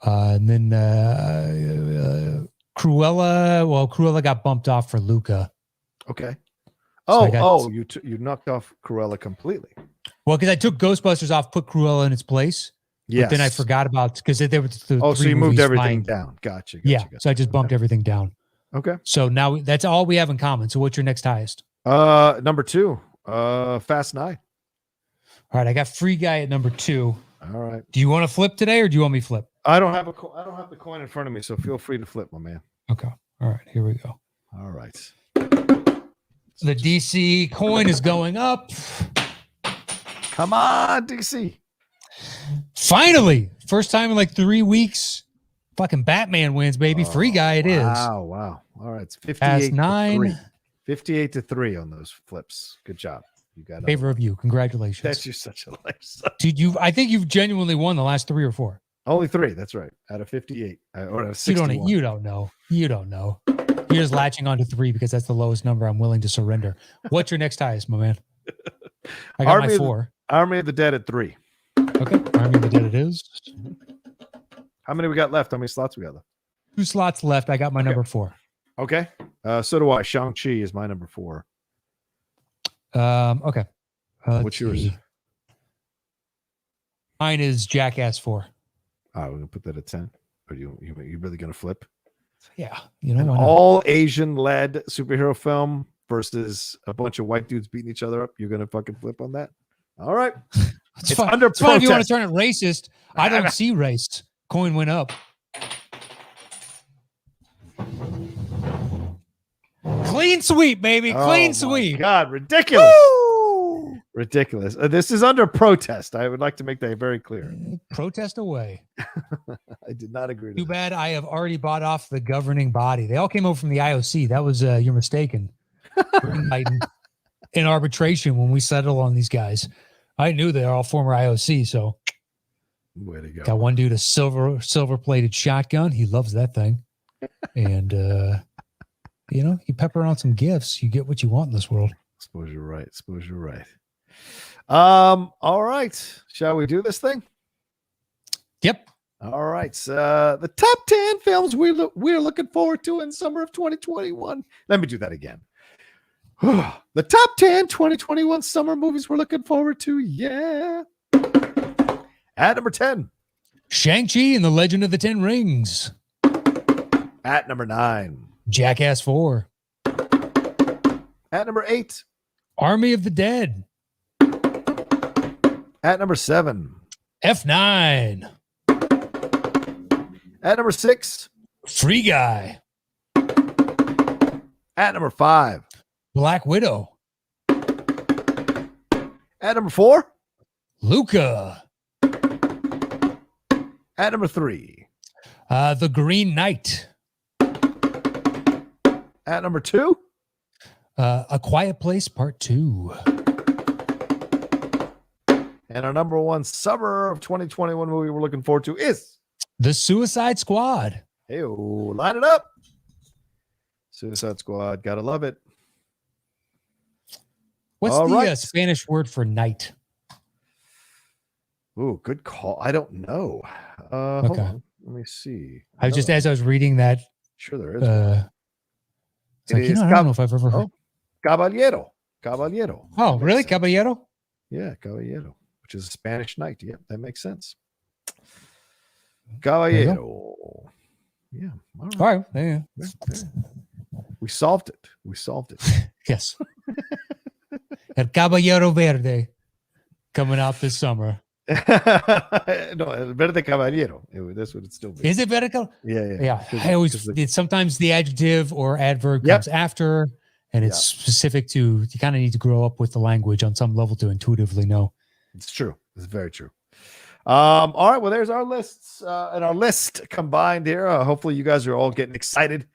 And then Cruella. Well, Cruella got bumped off for Luca. Okay. So You knocked off Cruella completely. Well, because I took Ghostbusters off, put Cruella in its place. Yes. But then I forgot about because they were so you moved everything down. Gotcha. So I just bumped everything down. Okay. So now that's all we have in common. So what's your next highest? Number 2, Fast 9. All right, I got Free Guy at number 2. All right. Do you want to flip today, or do you want me to flip? I don't have the coin in front of me, so feel free to flip, my man. Okay. All right, here we go. All right. The DC coin is going up. Come on, DC. Finally, first time in like 3 weeks. Fucking Batman wins, baby. Free Guy it is. Wow. All right. It's 58 9. to 3. 58 to 3 on those flips. Good job. You got favor of you. Congratulations. That's you're such a life. Dude, I think you've genuinely won the last 3 or 4. Only 3. That's right. Out of 58 or out of 61. You don't know. You're just latching onto 3 because that's the lowest number I'm willing to surrender. What's your next highest, my man? I got my 4. Army of the Dead at 3. Okay. Army of the Dead it is. How many we got left? How many slots we got left? 2 slots left. I got my number 4. Okay. So do I. Shang-Chi is my number 4. Okay. What's yours? Mine is Jackass 4. We're gonna put that at 10. Are you really gonna flip? Yeah. An all Asian led superhero film versus a bunch of white dudes beating each other up. You're gonna fucking flip on that? All right. It's fine. Under protest. Fine if you want to turn it racist. I don't see race. Coin went up. Clean sweep, baby. Clean sweep. God, ridiculous. Woo! Ridiculous. This is under protest. I would like to make that very clear. Protest away. I did not agree. Too bad I have already bought off the governing body. They all came over from the IOC. That was you're mistaken. In arbitration when we settle on these guys. I knew they're all former IOC, so way to go. Got one dude a silver plated shotgun. He loves that thing. And you pepper on some gifts, you get what you want in this world. Suppose you're right. All right. Shall we do this thing? Yep. All right. The top 10 films we're looking forward to in summer of 2021. Let me do that again. The top 10 2021 summer movies we're looking forward to. Yeah. At number 10, Shang-Chi and the Legend of the Ten Rings. At number 9, Jackass 4. At number 8, Army of the Dead. At number 7, F9. At number 6, Free Guy. At number 5, Black Widow. At number 4, Luca. At number 3, The Green Knight. At number 2, A Quiet Place Part 2. And our number 1 summer of 2021 movie we're looking forward to is The Suicide Squad. Hey, line it up. Suicide Squad. Gotta love it. What's the Spanish word for night? Ooh, good call. I don't know. Hold on. Let me see. As I was reading that. Sure, there is. I don't know if I've ever heard. Caballero. Oh, really? Sense. Caballero? Yeah, Caballero, which is a Spanish knight. Yeah, that makes sense. Caballero. Yeah. All right. Yeah. We solved it. Yes. El Caballero Verde coming out this summer. No, Verde Caballero. That's what it's still be. Is it Verde? Yeah. I always sometimes the adjective or adverb comes after, and it's specific to. You kind of need to grow up with the language on some level to intuitively know. It's true. It's very true. All right. Well, there's our lists and our list combined here. Hopefully, you guys are all getting excited.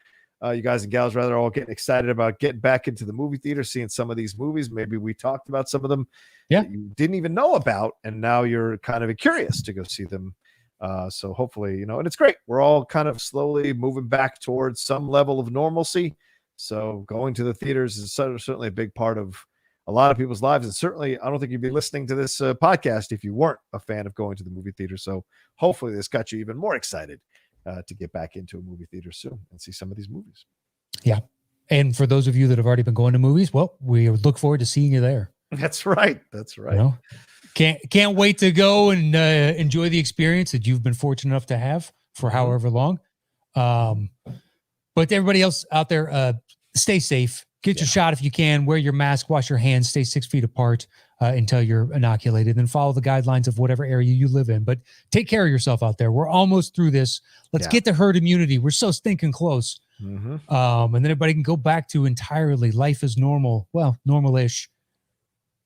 You guys and gals, rather, all getting excited about getting back into the movie theater, seeing some of these movies. Maybe we talked about some of them that you didn't even know about, and now you're kind of curious to go see them. So hopefully, and it's great. We're all kind of slowly moving back towards some level of normalcy. So going to the theaters is certainly a big part of a lot of people's lives. And certainly, I don't think you'd be listening to this podcast if you weren't a fan of going to the movie theater. So hopefully this got you even more excited to get back into a movie theater soon and see some of these movies. Yeah. And for those of you that have already been going to movies, well, we look forward to seeing you there. That's right. That's right. You know? Can't wait to go and enjoy the experience that you've been fortunate enough to have for however long. But to everybody else out there, stay safe. Get your shot if you can. Wear your mask. Wash your hands. Stay 6 feet apart until you're inoculated. And follow the guidelines of whatever area you live in. But take care of yourself out there. We're almost through this. Let's get to herd immunity. We're so stinking close. And then everybody can go back to entirely life as normal. Well, normal-ish.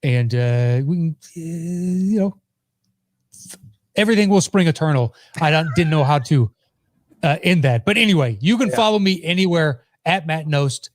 And we can, you know, everything will spring eternal. I didn't know how to end that. But anyway, you can follow me anywhere at Matt Knost.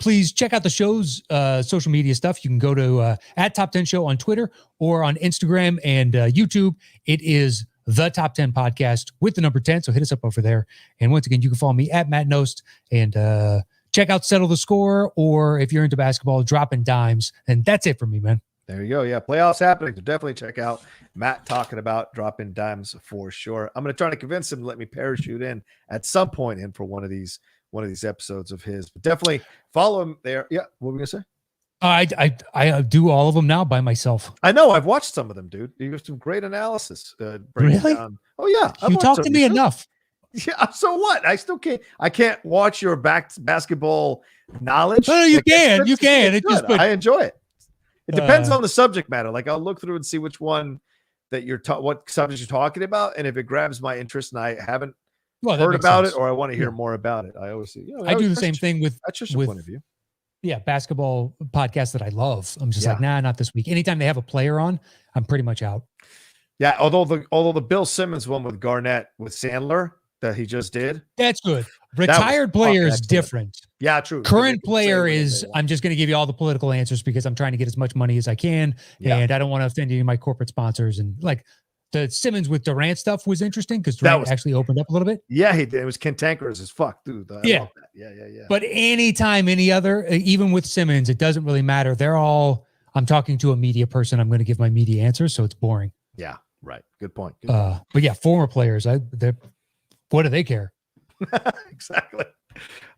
Please check out the show's social media stuff. You can go to at Top 10 Show on Twitter or on Instagram and YouTube. It is the Top 10 Podcast with the number 10. So hit us up over there. And once again, you can follow me at Matt Knost and check out Settle the Score, or if you're into basketball, Dropping Dimes. And that's it for me, man. There you go. Yeah, playoffs happening. So definitely check out Matt talking about Dropping Dimes for sure. I'm going to try to convince him to let me parachute in at some point in for one of these episodes of his. But definitely follow him there. Yeah, what were we going to say? I do all of them now by myself. I know. I've watched some of them, dude. You have some great analysis. Really? Oh, yeah. You talk to me enough. Yeah, so what? I still can't. I can't watch your basketball knowledge. No, you can. You can. I enjoy it. It depends on the subject matter. Like I'll look through and see which one that what subject you're talking about, and if it grabs my interest and I haven't heard about it or I want to hear more about it, I always see. You know, I do the same thing with that's just a point of view. Yeah, basketball podcasts that I love. I'm just like, nah, not this week. Anytime they have a player on, I'm pretty much out. Yeah, although the Bill Simmons one with Garnett with Sandler that he just did. That's good. Retired player is different. Yeah, true. Current player is, I'm just going to give you all the political answers because I'm trying to get as much money as I can. Yeah. And I don't want to offend any of my corporate sponsors. And like the Simmons with Durant stuff was interesting because Durant actually opened up a little bit. Yeah, he did. It was cantankerous as fuck, dude. I love that. Yeah. But anytime, any other, even with Simmons, it doesn't really matter. I'm talking to a media person. I'm going to give my media answers. So it's boring. Yeah, right. Good point. But yeah, former players, what do they care? Exactly.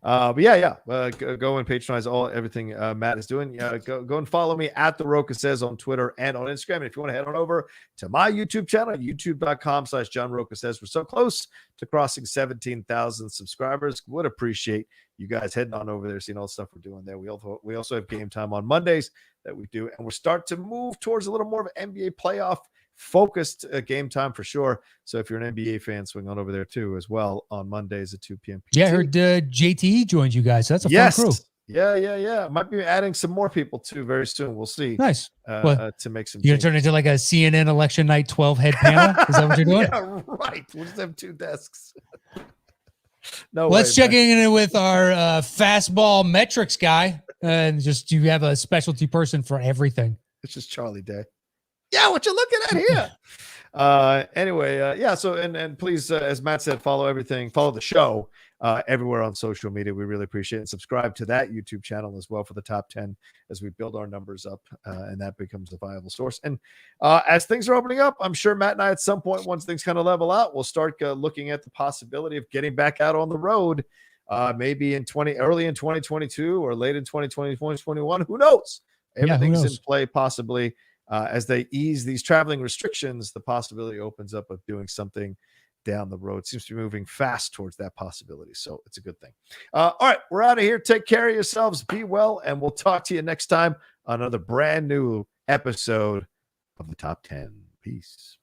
But go and patronize everything Matt is doing. Go and follow me at the Rocha Says on Twitter and on Instagram. And if you want to head on over to my YouTube channel, youtube.com/John Rocha Says. We're so close to crossing 17,000 subscribers. Would appreciate you guys heading on over there, seeing all the stuff we're doing there. We also have game time on Mondays that we do, and we're starting to move towards a little more of an NBA playoff focused game time for sure. So if you're an NBA fan, swing on over there too as well on Mondays at 2 p.m. PT. Yeah, I heard JTE joined you guys. That's a fun crew. Yeah. Might be adding some more people too very soon. We'll see. Nice. To make some. You're gonna turn into like a CNN election night 12-head panel. Is that what you're doing? Yeah, right. We'll just have 2 desks. Let's check in with our fastball metrics guy, and just you have a specialty person for everything. It's just Charlie Day. Yeah, what you looking at here? Anyway, so and please, as Matt said, follow the show everywhere on social media. We really appreciate it. And subscribe to that YouTube channel as well for the top 10 as we build our numbers up, and that becomes a viable source. And as things are opening up, I'm sure Matt and I at some point, once things kind of level out, we'll start looking at the possibility of getting back out on the road, maybe early in 2022 or late in 2020, 2021. Who knows? Everything's in play possibly. As they ease these traveling restrictions, the possibility opens up of doing something down the road. Seems to be moving fast towards that possibility. So it's a good thing. All right, we're out of here. Take care of yourselves. Be well. And we'll talk to you next time on another brand new episode of the Top 10. Peace.